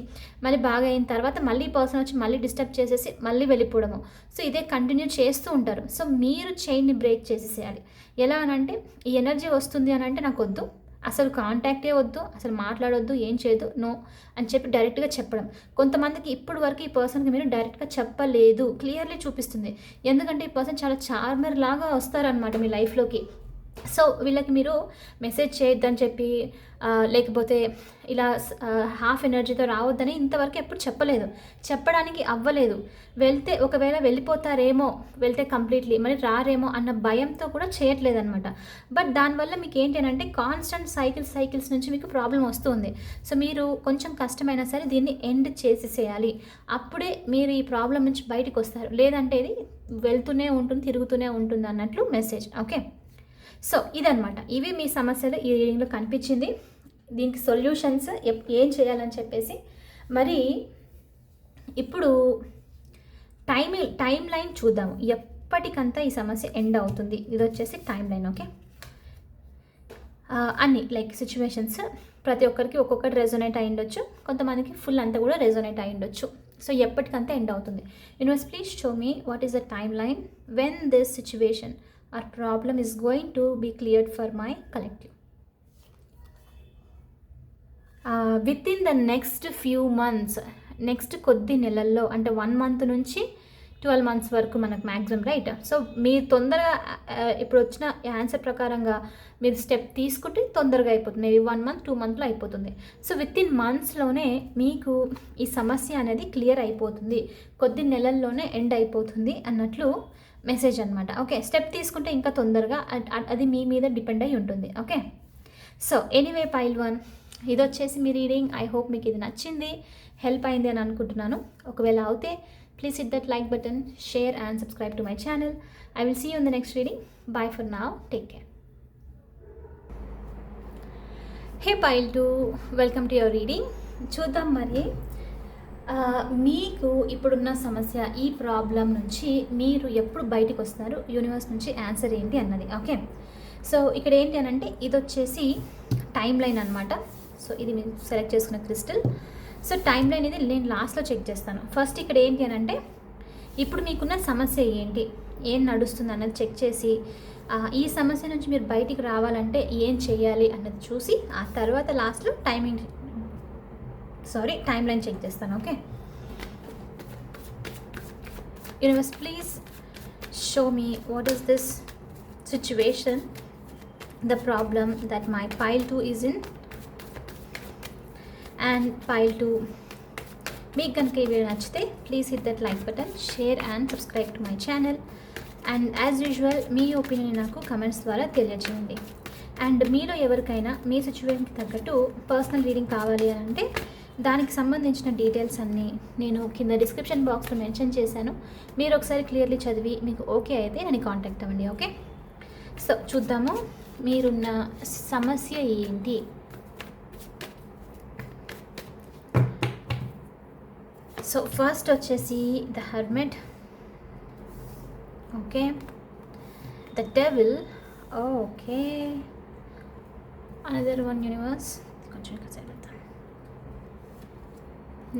మళ్ళీ బాగా అయిన తర్వాత మళ్ళీ పర్సన్ వచ్చి మళ్ళీ డిస్టర్బ్ చేసేసి మళ్ళీ వెళ్ళిపోవడము. సో ఇదే కంటిన్యూ చేస్తూ ఉంటారు. సో మీరు చైన్ని బ్రేక్ చేసేసేయాలి. ఎలా అనంటే ఈ ఎనర్జీ వస్తుంది అని అంటే నాకు వద్దు, అసలు కాంటాక్టే వద్దు, అసలు మాట్లాడొద్దు, ఏం చేయదు, నో అని చెప్పి డైరెక్ట్గా చెప్పడం. కొంతమందికి ఇప్పుడు వరకు ఈ పర్సన్కి మీరు డైరెక్ట్గా చెప్పలేదు, క్లియర్లీ చూపిస్తుంది. ఎందుకంటే ఈ పర్సన్ చాలా చార్మర్ లాగా వస్తారనమాట మీ లైఫ్లోకి. సో వీళ్ళకి మీరు మెసేజ్ చేయొద్దని చెప్పి లేకపోతే ఇలా హాఫ్ ఎనర్జీతో రావద్దని ఇంతవరకు ఎప్పుడు చెప్పడానికి అవ్వలేదు. ఒకవేళ వెళ్ళిపోతారేమో, వెళ్తే కంప్లీట్లీ మరి రారేమో అన్న భయంతో కూడా చేయట్లేదన్నమాట. బట్ దానివల్ల మీకు ఏంటి అంటే కాన్స్టెంట్ సైకిల్స్ నుంచి మీకు ప్రాబ్లం వస్తుంది. సో మీరు కొంచెం కష్టమైనా సరే దీన్ని ఎండ్ చేసేసేయాలి, అప్పుడే మీరు ఈ ప్రాబ్లం నుంచి బయటకు వస్తారు. లేదంటే ఇది వెళ్తూనే ఉంటుంది, తిరుగుతూనే ఉంటుంది అన్నట్లు మెసేజ్. ఓకే, సో ఇదనమాట, ఇవి మీ సమస్యలు ఈ రీడింగ్లో కనిపించింది. దీనికి సొల్యూషన్స్ ఏం చెప్పేసి మరి ఇప్పుడు టైం లైన్ చూద్దాము, ఎప్పటికంతా ఈ సమస్య ఎండ్ అవుతుంది. ఇది వచ్చేసి టైం లైన్. ఓకే, అన్ని సిచ్యువేషన్స్ ప్రతి ఒక్కరికి ఒక్కొక్కటి రెజొనేట్ అయి ఉండొచ్చు, కొంతమందికి ఫుల్ అంతా కూడా రెజొనేట్ అయి ఉండొచ్చు. సో ఎప్పటికంతా ఎండ్ అవుతుంది. Universe please show me what is the time line when this situation or problem is going to be cleared for my collective. Within the next few months, next కొద్ది నెలల్లో అంటే 1 month నుంచి 12 months వరకు మనకు maximum, right? So మీరు తొందరగా ఇప్పుడు వచ్చిన ఆన్సర్ ప్రకారంగా మీరు స్టెప్ తీసుకుంటే తొందరగా అయిపోతుంది. మేబీ 1 month 2 monthలో అయిపోతుంది. సో వితిన్ మంత్స్లోనే మీకు ఈ సమస్య అనేది క్లియర్ అయిపోతుంది, కొద్ది నెలల్లోనే ఎండ్ అయిపోతుంది అన్నట్లు మెసేజ్ అనమాట. ఓకే, స్టెప్ తీసుకుంటే ఇంకా తొందరగా అది మీ మీద డిపెండ్ అయి ఉంటుంది. ఓకే, సో ఎనీవే పైల్ 1, ఇది వచ్చేసి మీ రీడింగ్. ఐ హోప్ మీకు ఇది నచ్చింది, హెల్ప్ అయింది అని అనుకుంటున్నాను. ఒకవేళ అవుతే please hit that like button, share and subscribe to my channel. I will see you in the next reading. Bye for now, take care. Hey pile 2, welcome to your reading. చూద్దాం మరి మీకు ఇప్పుడున్న సమస్య, ఈ ప్రాబ్లం నుంచి మీరు ఎప్పుడు బయటకు వస్తున్నారు, యూనివర్స్ నుంచి ఆన్సర్ ఏంటి అన్నది. ఓకే, సో ఇక్కడ ఏంటి అని అంటే ఇది వచ్చేసి టైం లైన్ అనమాట. సో ఇది మీరు సెలెక్ట్ చేసుకున్న క్రిస్టల్. సో టైం లైన్ ఇది నేను లాస్ట్లో చెక్ చేస్తాను. ఫస్ట్ ఇక్కడ ఏంటి అని అంటే ఇప్పుడు మీకున్న సమస్య ఏంటి, ఏం నడుస్తుంది అన్నది చెక్ చేసి ఈ సమస్య నుంచి మీరు బయటికి రావాలంటే ఏం చేయాలి అన్నది చూసి ఆ తర్వాత లాస్ట్లో టైం లైన్ చెక్ చేస్తాను. Okay, universe please show me what is this situation, the problem that my pile 2 is in. And pile 2, మీకు కనుక ఈ వీడియో నచ్చితే please hit that like button, share and subscribe to my channel. And as usual me opinion నాకు comments ద్వారా తెలియజేయండి. And మీలో ఎవరికైనా మీ సిచ్యువేషన్కి తగ్గట్టు పర్సనల్ రీడింగ్ కావాలి అని అంటే దానికి సంబంధించిన డీటెయిల్స్ అన్నీ నేను కింద డిస్క్రిప్షన్ బాక్స్లో మెన్షన్ చేశాను. మీరు ఒకసారి క్లియర్లీ చదివి మీకు ఓకే అయితే నన్ను కాంటాక్ట్ అవ్వండి. ఓకే, సో చూద్దాము మీరున్న సమస్య ఏంటి. సో ఫస్ట్ వచ్చేసి the hermit, okay, the devil, okay, another one universe, కొంచెం ఇక్కడ సైడ్ వెళ్తాను.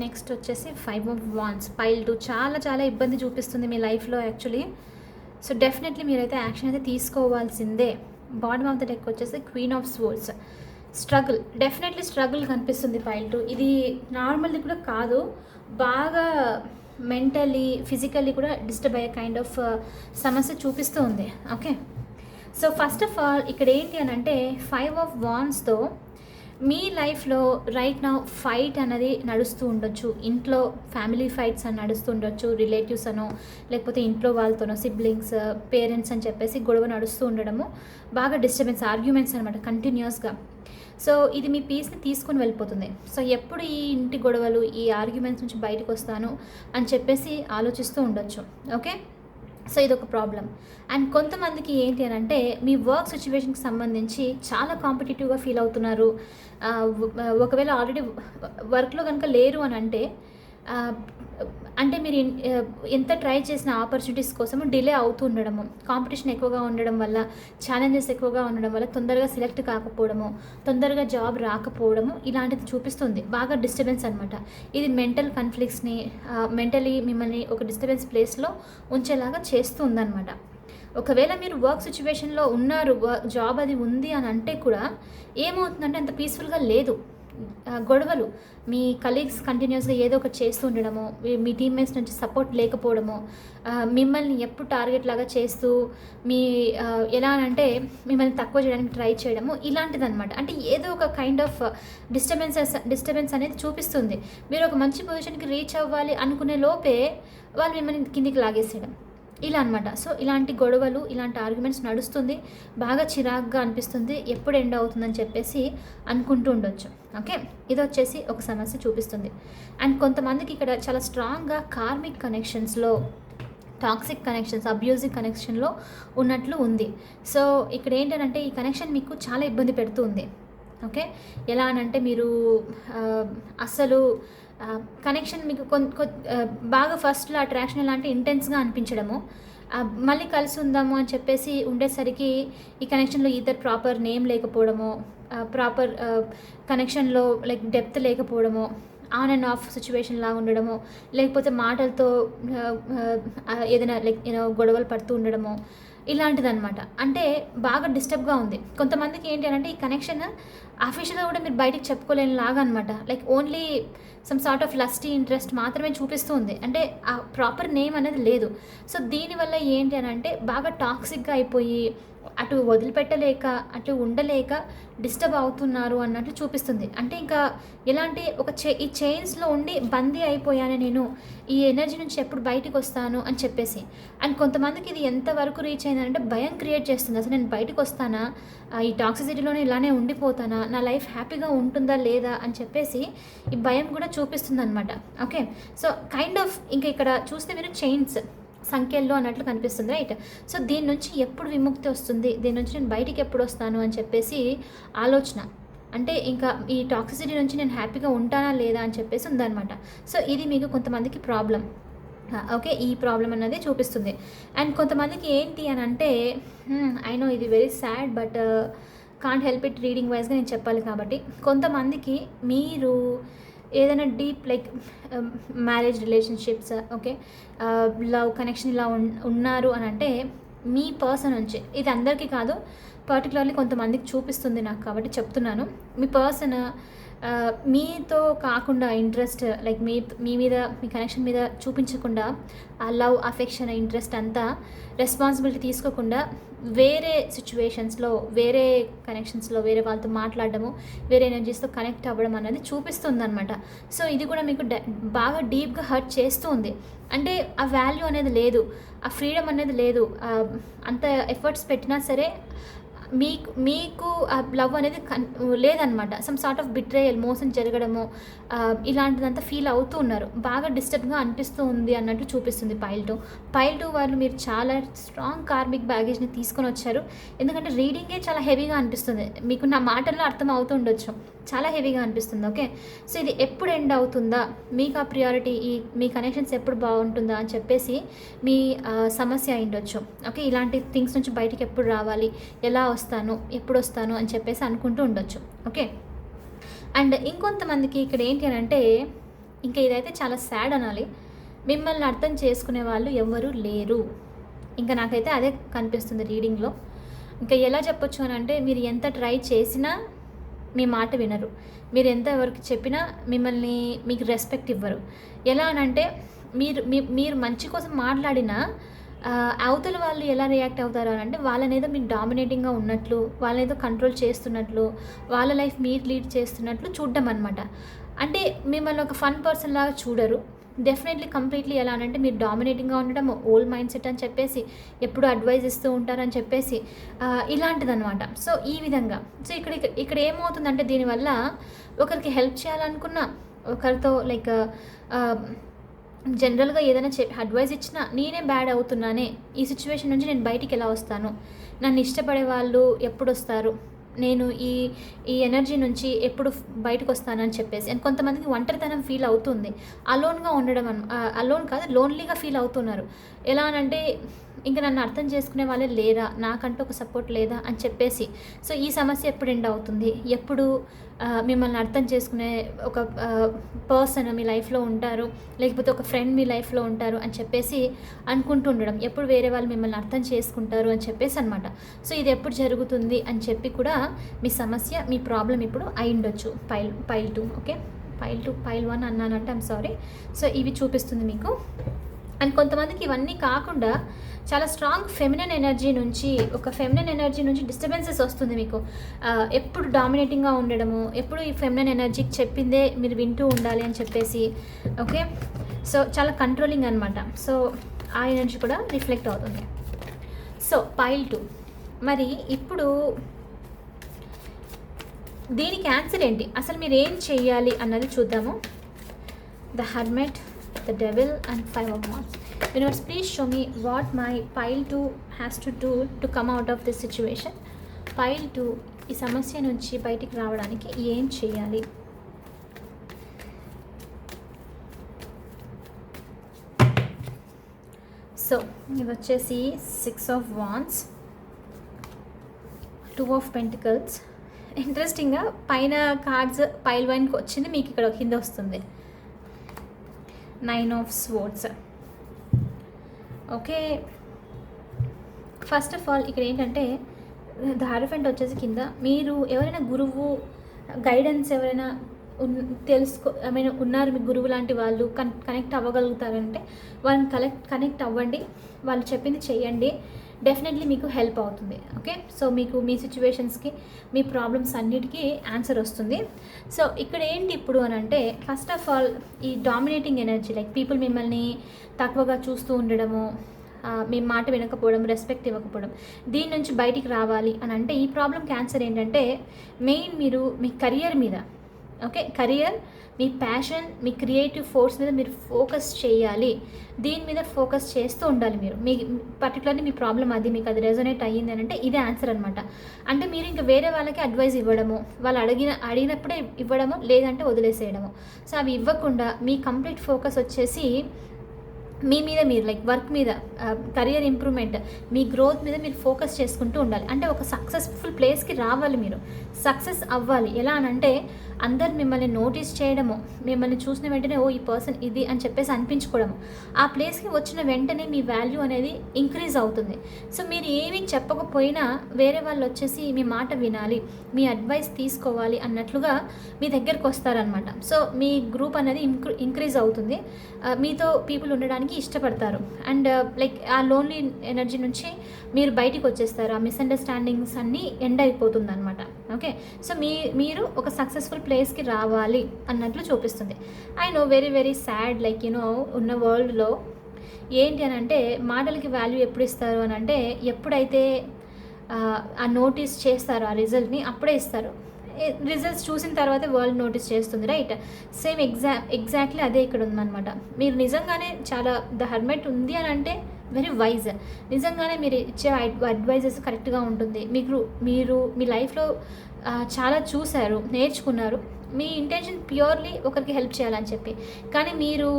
నెక్స్ట్ వచ్చేసి 5 of Wands. పైల్ 2 చాలా చాలా ఇబ్బంది చూపిస్తుంది మీ లైఫ్లో యాక్చువల్లీ. సో డెఫినెట్లీ మీరైతే యాక్షన్ అయితే తీసుకోవాల్సిందే. బాటమ్ ఆఫ్ ద డెక్ వచ్చేసి queen of swords. Struggle, definitely struggle కనిపిస్తుంది పైల్ 2. ఇది నార్మల్ది కూడా కాదు, బాగా మెంటలీ ఫిజికల్లీ కూడా డిస్టర్బ్ అయ్యే కైండ్ ఆఫ్ సమస్య చూపిస్తూ ఉంది. Okay, so first of all ఇక్కడ ఏంటి అని అంటే 5 of Wandsతో మీ లైఫ్లో రైట్ నౌ ఫైట్ అనేది నడుస్తూ ఉండొచ్చు. ఇంట్లో ఫ్యామిలీ ఫైట్స్ అని నడుస్తూ ఉండొచ్చు, రిలేటివ్స్ అనో లేకపోతే ఇంట్లో వాళ్ళతోనో, సిబ్లింగ్స్, పేరెంట్స్ అని చెప్పేసి గొడవ నడుస్తూ ఉండడము, బాగా డిస్టర్బెన్స్, ఆర్గ్యుమెంట్స్ అనమాట కంటిన్యూస్గా. సో ఇది మీ పీస్ని తీసుకుని వెళ్ళిపోతుంది. సో ఎప్పుడు ఈ ఇంటి గొడవలు, ఈ ఆర్గ్యుమెంట్స్ నుంచి బయటకు వస్తాను అని చెప్పేసి ఆలోచిస్తూ ఉండొచ్చు. ఓకే, సో ఇదొక ప్రాబ్లం. అండ్ కొంతమందికి ఏంటి అని అంటే మీ వర్క్ సిచ్యువేషన్కి సంబంధించి చాలా కాంపిటేటివ్గా ఫీల్ అవుతున్నారు. ఒకవేళ ఆల్రెడీ వర్క్లో కనుక లేరు అని అంటే మీరు ఎంత ట్రై చేసిన ఆపర్చునిటీస్ కోసము డిలే అవుతూ ఉండడము, కాంపిటీషన్ ఎక్కువగా ఉండడం వల్ల, ఛాలెంజెస్ ఎక్కువగా ఉండడం వల్ల తొందరగా సెలెక్ట్ కాకపోవడము, తొందరగా జాబ్ రాకపోవడము, ఇలాంటిది చూపిస్తుంది. బాగా డిస్టర్బెన్స్ అనమాట. ఇది మెంటల్ కాన్ఫ్లిక్ట్స్ని, మెంటలీ మిమ్మల్ని ఒక డిస్టర్బెన్స్ ప్లేస్లో ఉంచేలాగా చేస్తూ ఉందన్నమాట. ఒకవేళ మీరు వర్క్ సిచ్యువేషన్లో ఉన్నారు, జాబ్ అది ఉంది అని అంటే కూడా ఏమవుతుందంటే అంత పీస్ఫుల్గా లేదు. గొడవలు, మీ కలీగ్స్ కంటిన్యూస్గా ఏదో ఒకటి చేస్తూ ఉండడము, మీ టీమ్మేట్స్ నుంచి సపోర్ట్ లేకపోవడము, మిమ్మల్ని ఎప్పుడు టార్గెట్ లాగా చేస్తూ ఎలా అంటే మిమ్మల్ని తక్కువ చేయడానికి ట్రై చేయడము, ఇలాంటిది అనమాట. అంటే ఏదో ఒక కైండ్ ఆఫ్ డిస్టర్బెన్స్ అనేది చూపిస్తుంది. మీరు ఒక మంచి పొజిషన్కి రీచ్ అవ్వాలి అనుకునే లోపే వాళ్ళు మిమ్మల్ని కిందికి లాగేసేయడం, ఇలా అనమాట. సో ఇలాంటి గొడవలు, ఇలాంటి ఆర్గ్యుమెంట్స్ నడుస్తుంది, బాగా చిరాగ్గా అనిపిస్తుంది, ఎప్పుడు ఎండ్ అవుతుందని చెప్పేసి అనుకుంటూ ఉండొచ్చు. ఓకే, ఇది వచ్చేసి ఒక సమస్య చూపిస్తుంది. అండ్ కొంతమందికి ఇక్కడ చాలా స్ట్రాంగ్గా కార్మిక్ కనెక్షన్స్లో, టాక్సిక్ కనెక్షన్స్, అబ్యూజివ్ కనెక్షన్లో ఉన్నట్లు ఉంది. సో ఇక్కడ ఏంటంటే ఈ కనెక్షన్ మీకు చాలా ఇబ్బంది పెడుతుంది. ఓకే, ఎలా అనంటే మీరు అసలు కనెక్షన్ మీకు బాగా ఫస్ట్లో అట్రాక్షన్ ఎలా అంటే ఇంటెన్స్గా అనిపించడము, మళ్ళీ కలిసి ఉందాము అని చెప్పేసి ఉండేసరికి ఈ కనెక్షన్లో ఈధర్ ప్రాపర్ నేమ్ లేకపోవడము, ప్రాపర్ కనెక్షన్లో లైక్ డెప్త్ లేకపోవడము, ఆన్ అండ్ ఆఫ్ సిచ్యువేషన్ లాగా ఉండడము, లేకపోతే మాటలతో ఏదైనా లైక్ గొడవలు పడుతూ ఉండడము, ఇలాంటిదన్నమాట. అంటే బాగా డిస్టర్బ్గా ఉంది. కొంతమందికి ఏంటి అంటే ఈ కనెక్షన్ అఫీషియల్గా కూడా మీరు బయటికి చెప్పుకోలేని లాగా అనమాట. Like only some sort of lusty interest మాత్రమే చూపిస్తూ ఉంది, అంటే ఆ ప్రాపర్ నేమ్ అనేది లేదు. సో దీనివల్ల ఏంటి అని అంటే బాగా టాక్సిక్గా అయిపోయి అటు వదిలిపెట్టలేక అటు ఉండలేక డిస్టర్బ్ అవుతున్నారు అన్నట్టు చూపిస్తుంది. అంటే ఇంకా ఎలాంటి ఈ చైన్స్లో ఉండి బందీ అయిపోయాను నేను, ఈ ఎనర్జీ నుంచి ఎప్పుడు బయటకు వస్తాను అని చెప్పేసి. అండ్ కొంతమందికి ఇది ఎంతవరకు రీచ్ అయిందంటే భయం క్రియేట్ చేస్తుంది. అసలు నేను బయటకు వస్తానా, ఈ టాక్సిసిటీలోనే ఇలానే ఉండిపోతానా, నా లైఫ్ హ్యాపీగా ఉంటుందా లేదా అని చెప్పేసి ఈ భయం కూడా చూపిస్తుంది అనమాట. ఓకే, సో కైండ్ ఆఫ్ ఇంకా ఇక్కడ చూస్తే మీరు చైన్స్ సంఖ్యల్లో అన్నట్లు కనిపిస్తుంది, రైట్? సో దీని నుంచి ఎప్పుడు విముక్తి వస్తుంది, దీని నుంచి నేను బయటికి ఎప్పుడు వస్తాను అని చెప్పేసి ఆలోచన. అంటే ఇంకా ఈ టాక్సిసిటీ నుంచి నేను హ్యాపీగా ఉంటానా లేదా అని చెప్పేసి ఉందన్నమాట. సో ఇది మీకు కొంతమందికి ప్రాబ్లం. ఓకే, ఈ ప్రాబ్లం అన్నది చూపిస్తుంది. అండ్ కొంతమందికి ఏంటి అని అంటే, ఐ నో ఇది very sad but can't help it, reading వైజ్గా నేను చెప్పాలి కాబట్టి, కొంతమందికి మీరు ఏదైనా deep like marriage relationships, okay, love connection ఇలా ఉన్నారు అని అంటే మీ పర్సన్ నుంచి, ఇది అందరికీ కాదు, పర్టికులర్లీ కొంతమందికి చూపిస్తుంది నాకు కాబట్టి చెప్తున్నాను. మీ పర్సన్ మీతో కాకుండా ఇంట్రెస్ట్ లైక్ మీ మీద మీ కనెక్షన్ మీద చూపించకుండా ఆ లవ్ అఫెక్షన్ ఇంట్రెస్ట్ అంతా రెస్పాన్సిబిలిటీ తీసుకోకుండా వేరే సిచ్యువేషన్స్లో వేరే కనెక్షన్స్లో వేరే వాళ్ళతో మాట్లాడడము వేరే ఎనర్జీస్తో కనెక్ట్ అవ్వడం అనేది చూపిస్తుంది అనమాట. సో ఇది కూడా మీకు బాగా డీప్గా హర్ట్ చేస్తూ ఉంది. అంటే ఆ వాల్యూ అనేది లేదు, ఆ ఫ్రీడమ్ అనేది లేదు, అంత ఎఫర్ట్స్ పెట్టినా సరే మీకు ఆ లవ్ అనేది లేదనమాట. సమ్ సార్ట్ ఆఫ్ బిట్రేయల్, మోసం జరగడము ఇలాంటిదంతా ఫీల్ అవుతూ ఉన్నారు, బాగా డిస్టర్బ్గా అనిపిస్తూ ఉంది అన్నట్టు చూపిస్తుంది పైల్ టూ వాళ్ళు. మీరు చాలా స్ట్రాంగ్ కార్మిక్ బ్యాగేజ్ని తీసుకొని వచ్చారు, ఎందుకంటే రీడింగే చాలా హెవీగా అనిపిస్తుంది మీకు, నా మాటల్లో అర్థం అవుతూ ఉండొచ్చు, చాలా హెవీగా అనిపిస్తుంది. ఓకే, సో ఇది ఎప్పుడు ఎండ్ అవుతుందా, మీకు ఆ ప్రియారిటీ, మీ కనెక్షన్స్ ఎప్పుడు బాగుంటుందా అని చెప్పేసి మీ సమస్య అయిండొచ్చు. ఓకే, ఇలాంటి థింగ్స్ నుంచి బయటికి ఎప్పుడు రావాలి, ఎలా వస్తాను, ఎప్పుడు వస్తాను అని చెప్పేసి అనుకుంటూ ఉండొచ్చు. ఓకే, అండ్ ఇంకొంతమందికి ఇక్కడ ఏంటి అని అంటే, ఇంకా ఇదైతే చాలా సాడ్ అనాలి, మిమ్మల్ని అర్థం చేసుకునే వాళ్ళు ఎవరు లేరు. ఇంకా నాకైతే అదే కనిపిస్తుంది రీడింగ్లో. ఇంకా ఎలా చెప్పొచ్చు అని అంటే, మీరు ఎంత ట్రై చేసినా మీ మాట వినరు, మీరు ఎంతవరకు చెప్పినా మీకు రెస్పెక్ట్ ఇవ్వరు. ఎలా అనంటే మీరు మంచి కోసం మాట్లాడినా అవతల వాళ్ళు ఎలా రియాక్ట్ అవుతారు అని అంటే, వాళ్ళనేదో మీరు డామినేటింగ్గా ఉన్నట్లు, వాళ్ళనేదో కంట్రోల్ చేస్తున్నట్లు, వాళ్ళ లైఫ్ మీరు లీడ్ చేస్తున్నట్లు చూడడం అనమాట. అంటే మిమ్మల్ని ఒక ఫన్ పర్సన్ లాగా చూడరు, డెఫినెట్లీ కంప్లీట్లీ. ఎలా అంటే మీరు డామినేటింగ్గా ఉండడం, ఓల్డ్ మైండ్ సెట్ అని చెప్పేసి, ఎప్పుడు అడ్వైజ్ ఇస్తూ ఉంటారని చెప్పేసి ఇలాంటిదనమాట. సో ఈ విధంగా సో ఇక్కడ ఏమవుతుందంటే, దీనివల్ల ఒకరికి హెల్ప్ చేయాలనుకున్నా, ఒకరితో లైక్ జనరల్గా ఏదైనా అడ్వైజ్ ఇచ్చినా నేనే బ్యాడ్ అవుతున్నానే, ఈ సిచ్యువేషన్ నుంచి నేను బయటికి ఎలా వస్తాను, నన్ను ఇష్టపడే వాళ్ళు ఎప్పుడు వస్తారు, నేను ఈ ఎనర్జీ నుంచి ఎప్పుడు బయటకు వస్తానని చెప్పేసి. అండ్ కొంతమందికి ఒంటరితనం ఫీల్ అవుతుంది, అలోన్గా ఉండడం అలోన్ కాదు లోన్లీగా ఫీల్ అవుతున్నారు. ఎలా అనంటే, ఇంకా నన్ను అర్థం చేసుకునే వాళ్ళే లేరా, నాకంటూ ఒక సపోర్ట్ లేదా అని చెప్పేసి. సో ఈ సమస్య ఎప్పుడు ఎండ్ అవుతుంది, ఎప్పుడు మిమ్మల్ని అర్థం చేసుకునే ఒక పర్సన్ మీ లైఫ్లో ఉంటారు, లేకపోతే ఒక ఫ్రెండ్ మీ లైఫ్లో ఉంటారు అని చెప్పేసి అనుకుంటూ ఉండడం, ఎప్పుడు వేరే వాళ్ళు మిమ్మల్ని అర్థం చేసుకుంటారు అని చెప్పేసి అనమాట. సో ఇది ఎప్పుడు జరుగుతుంది అని చెప్పి కూడా మీ సమస్య, మీ ప్రాబ్లం ఇప్పుడు అయిండొచ్చు. Pile two, okay, pile one అన్నానంటే ఐమ్ సారీ. సో ఇవి చూపిస్తుంది మీకు. అండ్ కొంతమందికి ఇవన్నీ కాకుండా చాలా స్ట్రాంగ్ ఫెమినైన్ ఎనర్జీ నుంచి డిస్టర్బెన్సెస్ వస్తుంది మీకు. ఎప్పుడు డామినేటింగ్గా ఉండడము, ఎప్పుడు ఈ ఫెమినైన్ ఎనర్జీకి చెప్పిందే మీరు వింటూ ఉండాలి అని చెప్పేసి. ఓకే, సో చాలా కంట్రోలింగ్ అనమాట. సో ఆ ఎనర్జీ కూడా రిఫ్లెక్ట్ అవుతుంది. సో పైల్ టూ, మరి ఇప్పుడు దీనికి ఆన్సర్ ఏంటి, అసలు మీరు ఏం చెయ్యాలి అన్నది చూద్దాము. The hermit, the devil and 5 of wands. Universe, please show me what my pile 2 has to do to come out of this situation. Pile 2 ఈ సమస్య నుంచి బయటికి రావడానికి ఏం చేయాలి? సో ఇది వచ్చేసి 6 of wands, 2 of pentacles. ఇంట్రెస్టింగ్గా పైన కార్డ్స్ పైల్ 1కి వచ్చింది, మీకు ఇక్కడ కింద వస్తుంది 9 of swords. Okay, first of all ఇక్కడ ఏంటంటే ద హెరాఫెంట్ వచ్చేసి కింద. మీరు ఎవరైనా గురువు గైడెన్స్ ఎవరైనా ఉన్నారు, మీ గురువు లాంటి వాళ్ళు కనెక్ట్ అవ్వగలుగుతారంటే వాళ్ళని కనెక్ట్ అవ్వండి, వాళ్ళు చెప్పింది చెయ్యండి. డెఫినెట్లీ మీకు హెల్ప్ అవుతుంది. ఓకే, సో మీకు మీ సిచ్యువేషన్స్కి, మీ ప్రాబ్లమ్స్ అన్నిటికీ ఆన్సర్ వస్తుంది. సో ఇక్కడ ఏంటి ఇప్పుడు అని అంటే, ఫస్ట్ ఆఫ్ ఆల్ ఈ డామినేటింగ్ ఎనర్జీ, లైక్ పీపుల్ మిమ్మల్ని తక్కువగా చూస్తూ ఉండడము, మీ మాట వినకపోవడం, రెస్పెక్ట్ ఇవ్వకపోవడం, దీని నుంచి బయటికి రావాలి అని అంటే ఈ ప్రాబ్లం క్యాన్సర్ ఏంటంటే మెయిన్ మీరు మీ కెరియర్ మీద, ఓకే, కెరియర్, మీ ప్యాషన్, మీ క్రియేటివ్ ఫోర్స్ మీద మీరు ఫోకస్ చేయాలి. దీని మీద ఫోకస్ చేస్తూ ఉండాలి మీరు. మీ పర్టికులర్లీ మీ ప్రాబ్లం అది, మీకు అది రెజొనేట్ అయ్యింది అని అంటే ఇదే ఆన్సర్ అనమాట. అంటే మీరు ఇంకా వేరే వాళ్ళకి అడ్వైస్ ఇవ్వడము, వాళ్ళు అడిగినప్పుడే ఇవ్వడము, లేదంటే వదిలేసేయడము. సో అవి ఇవ్వకుండా మీ కంప్లీట్ ఫోకస్ వచ్చేసి మీ మీద మీరు, లైక్ వర్క్ మీద, కెరియర్ ఇంప్రూవ్మెంట్, మీ గ్రోత్ మీద మీరు ఫోకస్ చేసుకుంటూ ఉండాలి. అంటే ఒక సక్సెస్ఫుల్ ప్లేస్కి రావాలి, మీరు సక్సెస్ అవ్వాలి. ఎలా అని అంటే అందరు మిమ్మల్ని నోటీస్ చేయడము, మిమ్మల్ని చూసిన వెంటనే ఓ ఈ పర్సన్ ఇది అని చెప్పేసి అనిపించుకోవడము, ఆ ప్లేస్కి వచ్చిన వెంటనే మీ వాల్యూ అనేది ఇంక్రీజ్ అవుతుంది. సో మీరు ఏమీ చెప్పకపోయినా వేరే వాళ్ళు వచ్చేసి మీ మాట వినాలి, మీ అడ్వైస్ తీసుకోవాలి అన్నట్లుగా మీ దగ్గరకు వస్తారనమాట. సో మీ గ్రూప్ అనేది ఇంక్రీజ్ అవుతుంది, మీతో పీపుల్ ఉండడానికి ఇష్టపడతారు. అండ్ లైక్ ఆ లోన్లీ ఎనర్జీ నుంచి మీరు బయటికి వచ్చేస్తారు, ఆ మిస్అండర్స్టాండింగ్స్ అన్నీ ఎండ్ అయిపోతుంది అనమాట. ఓకే, సో మీరు ఒక సక్సెస్ఫుల్ ప్లేస్కి రావాలి అన్నట్లు చూపిస్తుంది. I know very very sad, like you know ఉన్న వరల్డ్లో ఏంటి అని అంటే మాటలకి వాల్యూ ఎప్పుడు ఇస్తారు అని అంటే ఎప్పుడైతే ఆ నోటీస్ చేస్తారో ఆ రిజల్ట్ని అప్పుడే ఇస్తారు. రిజల్ట్స్ చూసిన తర్వాతే వరల్డ్ నోటీస్ చేస్తుంది, రైట్? సేమ్ ఎగ్జాక్ట్లీ అదే ఇక్కడ ఉందన్నమాట. మీరు నిజంగానే చాలా ద హెర్మెట్ ఉంది అని అంటే వెరీ వైజ్, నిజంగానే మీరు ఇచ్చే అడ్వైజెస్ కరెక్ట్గా ఉంటుంది. మీరు మీ లైఫ్లో చాలా చూశారు, నేర్చుకున్నారు, మీ ఇంటెన్షన్ ప్యూర్లీ ఒకరికి హెల్ప్ చేయాలని చెప్పి, కానీ మీరు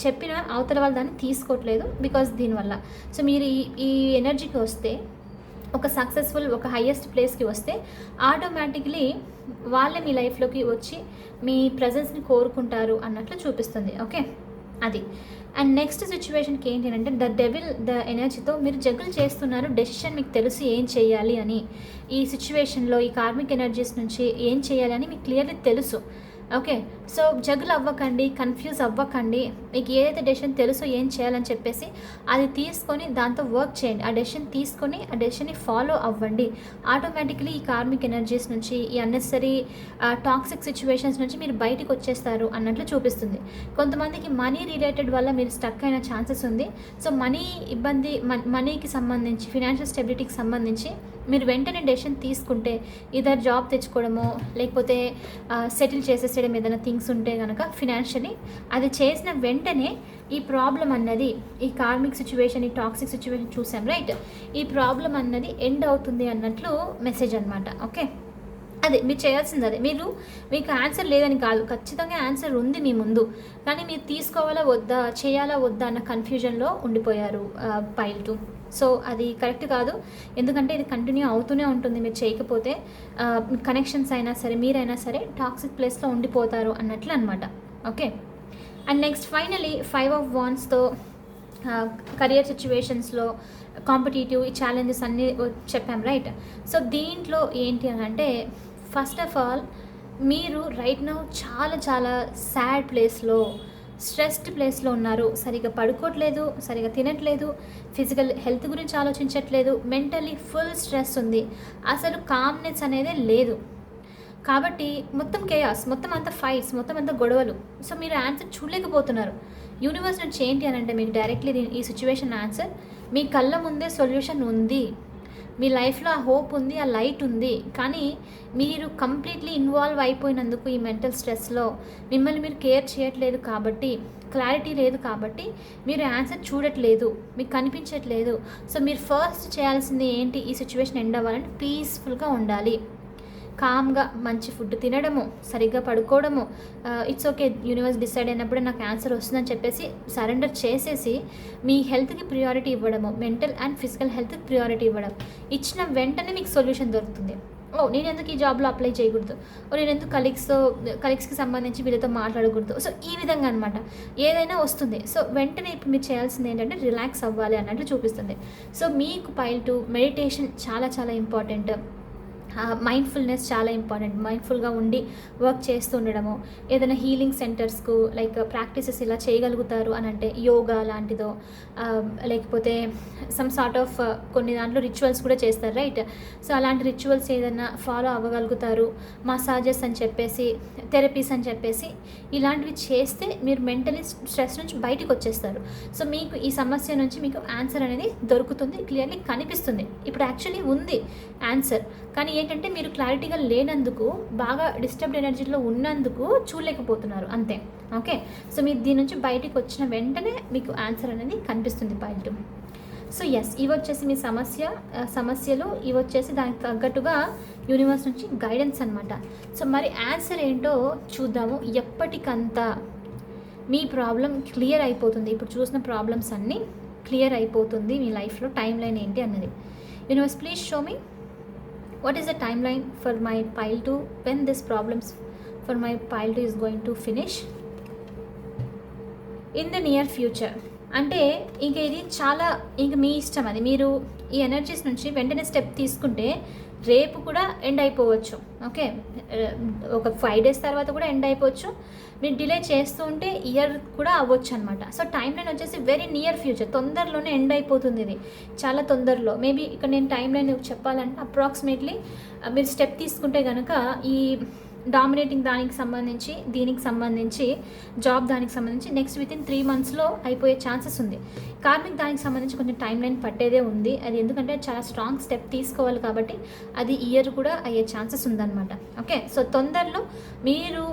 చెప్పిన అవతల వాళ్ళు దాన్ని తీసుకోవట్లేదు బికాస్ దీనివల్ల. సో మీరు ఈ ఎనర్జీకి వస్తే, ఒక సక్సెస్ఫుల్, ఒక హైయెస్ట్ ప్లేస్కి వస్తే ఆటోమేటిక్లీ వాళ్ళే మీ లైఫ్లోకి వచ్చి మీ ప్రజెన్స్ని కోరుకుంటారు అన్నట్లు చూపిస్తుంది. ఓకే, అది. అండ్ నెక్స్ట్ సిచ్యువేషన్కి ఏంటి అంటే ద ఎనర్జీతో మీరు జగులు చేస్తున్నారు, డెసిషన్ మీకు తెలుసు ఏం చేయాలి అని. ఈ సిచ్యువేషన్లో ఈ కార్మిక్ ఎనర్జీస్ నుంచి ఏం చేయాలి అని మీకు క్లియర్లీ తెలుసు. ఓకే, సో జగులు అవ్వకండి, కన్ఫ్యూజ్ అవ్వకండి. మీకు ఏదైతే డెసిషన్ తెలుసో ఏం చేయాలని చెప్పేసి అది తీసుకొని దాంతో వర్క్ చేయండి. ఆ డెసిషన్ తీసుకొని ఆ డెసిషన్ని ఫాలో అవ్వండి. ఆటోమేటిక్లీ ఈ కార్మిక్ ఎనర్జీస్ నుంచి, ఈ అన్నెసరీ టాక్సిక్ సిచ్యువేషన్స్ నుంచి మీరు బయటికి వచ్చేస్తారు అన్నట్లు చూపిస్తుంది. కొంతమందికి మనీ రిలేటెడ్ వల్ల మీరు స్టక్ అయిన ఛాన్సెస్ ఉంది. సో మనీ ఇబ్బంది, మనీకి సంబంధించి, ఫినాన్షియల్ స్టెబిలిటీకి సంబంధించి మీరు వెంటనే డెసిషన్ తీసుకుంటే, ఇదర్ జాబ్ తెచ్చుకోవడమో లేకపోతే సెటిల్ చేసేసేయడం ఏదైనా థింగ్స్ ఉంటే కనుక ఫినాన్షియలీ, అది చేసిన వెంటనే ఈ ప్రాబ్లం అన్నది, ఈ కార్మిక్ సిచ్యువేషన్, ఈ టాక్సిక్ సిచ్యువేషన్ చూసాం, రైట్? ఈ ప్రాబ్లం అన్నది ఎండ్ అవుతుంది అన్నట్లు మెసేజ్ అనమాట. ఓకే, అదే మీరు చేయాల్సింది. అదే మీకు ఆన్సర్ లేదని కాదు, ఖచ్చితంగా ఆన్సర్ ఉంది మీ ముందు, కానీ మీరు తీసుకోవాలా వద్దా, చేయాలా వద్దా అన్న కన్ఫ్యూజన్లో ఉండిపోయారు పైల్ 2. సో అది కరెక్ట్ కాదు, ఎందుకంటే ఇది కంటిన్యూ అవుతూనే ఉంటుంది. మీరు చేయకపోతే కనెక్షన్స్ అయినా సరే, మీరైనా సరే టాక్సిక్ ప్లేస్లో ఉండిపోతారు అన్నట్లు అనమాట. Okay, and next finally 5 of Wandsతో కెరియర్ సిచ్యువేషన్స్లో కాంపిటేటివ్ ఈ ఛాలెంజెస్ అన్నీ చెప్పాం, రైట్? సో దీంట్లో ఏంటి అని అంటే ఫస్ట్ ఆఫ్ ఆల్ మీరు రైట్ నౌ చాలా చాలా సాడ్ ప్లేస్లో, స్ట్రెస్డ్ ప్లేస్లో ఉన్నారు. సరిగా పడుకోవట్లేదు, సరిగా తినట్లేదు, ఫిజికల్ హెల్త్ గురించి ఆలోచించట్లేదు, మెంటలీ ఫుల్ స్ట్రెస్ ఉంది, అసలు కామ్నెస్ అనేదే లేదు. కాబట్టి మొత్తం కేయాస్, మొత్తం అంతా ఫైట్స్, మొత్తం అంతా గొడవలు. సో మీరు ఆన్సర్ చూడలేకపోతున్నారు. యూనివర్స్ నుంచి ఏంటి అని అంటే మీకు డైరెక్ట్లీ ఈ సిచ్యువేషన్ ఆన్సర్ మీ కళ్ళ ముందే సొల్యూషన్ ఉంది, మీ లైఫ్లో ఆ హోప్ ఉంది, ఆ లైట్ ఉంది, కానీ మీరు కంప్లీట్లీ ఇన్వాల్వ్ అయిపోయినందుకు ఈ మెంటల్ స్ట్రెస్లో మిమ్మల్ని మీరు కేర్ చేయట్లేదు కాబట్టి, క్లారిటీ లేదు కాబట్టి మీరు ఆన్సర్ చూడట్లేదు, మీకు కనిపించట్లేదు. సో మీరు ఫస్ట్ చేయాల్సింది ఏంటి, ఈ సిచ్యువేషన్ ఎండ్ అవ్వాలంటే పీస్ఫుల్గా ఉండాలి, కామ్గా మంచి ఫుడ్ తినడము, సరిగ్గా పడుకోవడము, ఇట్స్ ఓకే యూనివర్స్ డిసైడ్ అయినప్పుడే నాకు ఆన్సర్ వస్తుందని చెప్పేసి సరెండర్ చేసేసి మీ హెల్త్కి ప్రియారిటీ ఇవ్వడము, మెంటల్ అండ్ ఫిజికల్ హెల్త్కి ప్రియారిటీ ఇవ్వడం. ఇచ్చిన వెంటనే మీకు సొల్యూషన్ దొరుకుతుంది. నేను ఎందుకు ఈ జాబ్లో అప్లై చేయకూడదు, నేను ఎందుకు కలీగ్స్కి సంబంధించి వీళ్ళతో మాట్లాడకూడదు. సో ఈ విధంగా అనమాట ఏదైనా వస్తుంది. సో వెంటనే ఇప్పుడు మీరు చేయాల్సింది ఏంటంటే రిలాక్స్ అవ్వాలి అన్నట్లు చూపిస్తుంది. సో మీకు పైల్ 2 మెడిటేషన్ చాలా చాలా ఇంపార్టెంట్. మైండ్ఫుల్నెస్ చాలా ఇంపార్టెంట్. మైండ్ఫుల్గా ఉండి వర్క్ చేస్తూ ఉండడము, ఏదైనా హీలింగ్ సెంటర్స్కు లైక్ ప్రాక్టీసెస్ ఇలా చేయగలుగుతారు అని అంటే యోగా లాంటిదో, లేకపోతే సమ్ సార్ట్ ఆఫ్ కొన్ని దాంట్లో రిచువల్స్ కూడా చేస్తారు, రైట్? సో అలాంటి రిచువల్స్ ఏదైనా ఫాలో అవ్వగలుగుతారు. మసాజెస్ అని చెప్పేసి, థెరపీస్ అని చెప్పేసి ఇలాంటివి చేస్తే మీరు మెంటలీ స్ట్రెస్ నుంచి బయటకు వచ్చేస్తారు. సో మీకు ఈ సమస్య నుంచి మీకు ఆన్సర్ అనేది దొరుకుతుంది, క్లియర్లీ కనిపిస్తుంది. ఇప్పుడు యాక్చువల్లీ ఉంది ఆన్సర్, కానీ ఏంటంటే మీరు క్లారిటీగా లేనందుకు, బాగా డిస్టర్బ్డ్ ఎనర్జీలో ఉన్నందుకు చూడలేకపోతున్నారు అంతే. ఓకే, సో మీరు దీని నుంచి బయటికి వచ్చిన వెంటనే మీకు ఆన్సర్ అనేది కనిపిస్తుంది పాయింట్. సో ఎస్, ఇవి వచ్చేసి మీ సమస్యలు, ఇవి వచ్చేసి దానికి తగ్గట్టుగా యూనివర్స్ నుంచి గైడెన్స్ అనమాట. సో మరి ఆన్సర్ ఏంటో చూద్దాము. ఎప్పటికంతా మీ ప్రాబ్లం క్లియర్ అయిపోతుంది. ఇప్పుడు చూసిన ప్రాబ్లమ్స్ అన్నీ క్లియర్ అయిపోతుంది మీ లైఫ్లో. టైం లైన్ ఏంటి అన్నది. Universe, please show me what is the timeline for my pile 2, when this problems for my pile 2 is going to finish in the near future. అంటే ఇంక ఇది చాలా ఇంక మీ ఇష్టం. అది మీరు ఈ ఎనర్జీస్ నుంచి వెంటనే స్టెప్ తీసుకుంటే రేపు కూడా ఎండ్ అయిపోవచ్చు. ఓకే, ఒక 5 days తర్వాత కూడా ఎండ్ అయిపోవచ్చు. మీరు డిలే చేస్తూ ఉంటే ఇయర్ కూడా అవ్వచ్చు అనమాట. సో టైం లైన్ వచ్చేసి వెరీ నియర్ ఫ్యూచర్, తొందరలోనే ఎండ్ అయిపోతుంది. ఇది చాలా తొందరలో. మేబీ ఇక్కడ నేను టైం లైన్ చెప్పాలంటే అప్రాక్సిమేట్లీ మీరు స్టెప్ తీసుకుంటే కనుక ఈ డామినేటింగ్ దానికి సంబంధించి, దీనికి సంబంధించి, జాబ్ దానికి సంబంధించి నెక్స్ట్ వితిన్ 3 monthsలో అయిపోయే ఛాన్సెస్ ఉంది. కార్మిక్ దానికి సంబంధించి కొంచెం టైం లైన్ పట్టేదే ఉంది. అది ఎందుకంటే చాలా స్ట్రాంగ్ స్టెప్ తీసుకోవాలి కాబట్టి అది ఇయర్ కూడా అయ్యే ఛాన్సెస్ ఉందన్నమాట. ఓకే, సో తొందరలో మీరు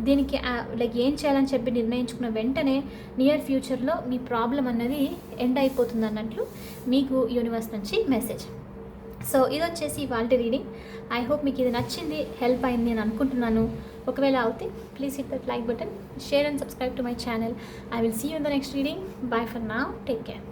దీనికి లైక్ ఏం చేయాలని చెప్పి నిర్ణయించుకున్న వెంటనే నియర్ ఫ్యూచర్లో మీ ప్రాబ్లం అన్నది ఎండ్ అయిపోతుంది అన్నట్లు మీకు యూనివర్స్ నుంచి మెసేజ్. సో ఇది వచ్చేసి ఇవాల్టి రీడింగ్. ఐ హోప్ మీకు ఇది నచ్చింది, హెల్ప్ అయింది నేను అనుకుంటున్నాను. ఒకవేళ అవుతే please hit that like button, share and subscribe to my channel. I will see you in the next reading. Bye for now, take care.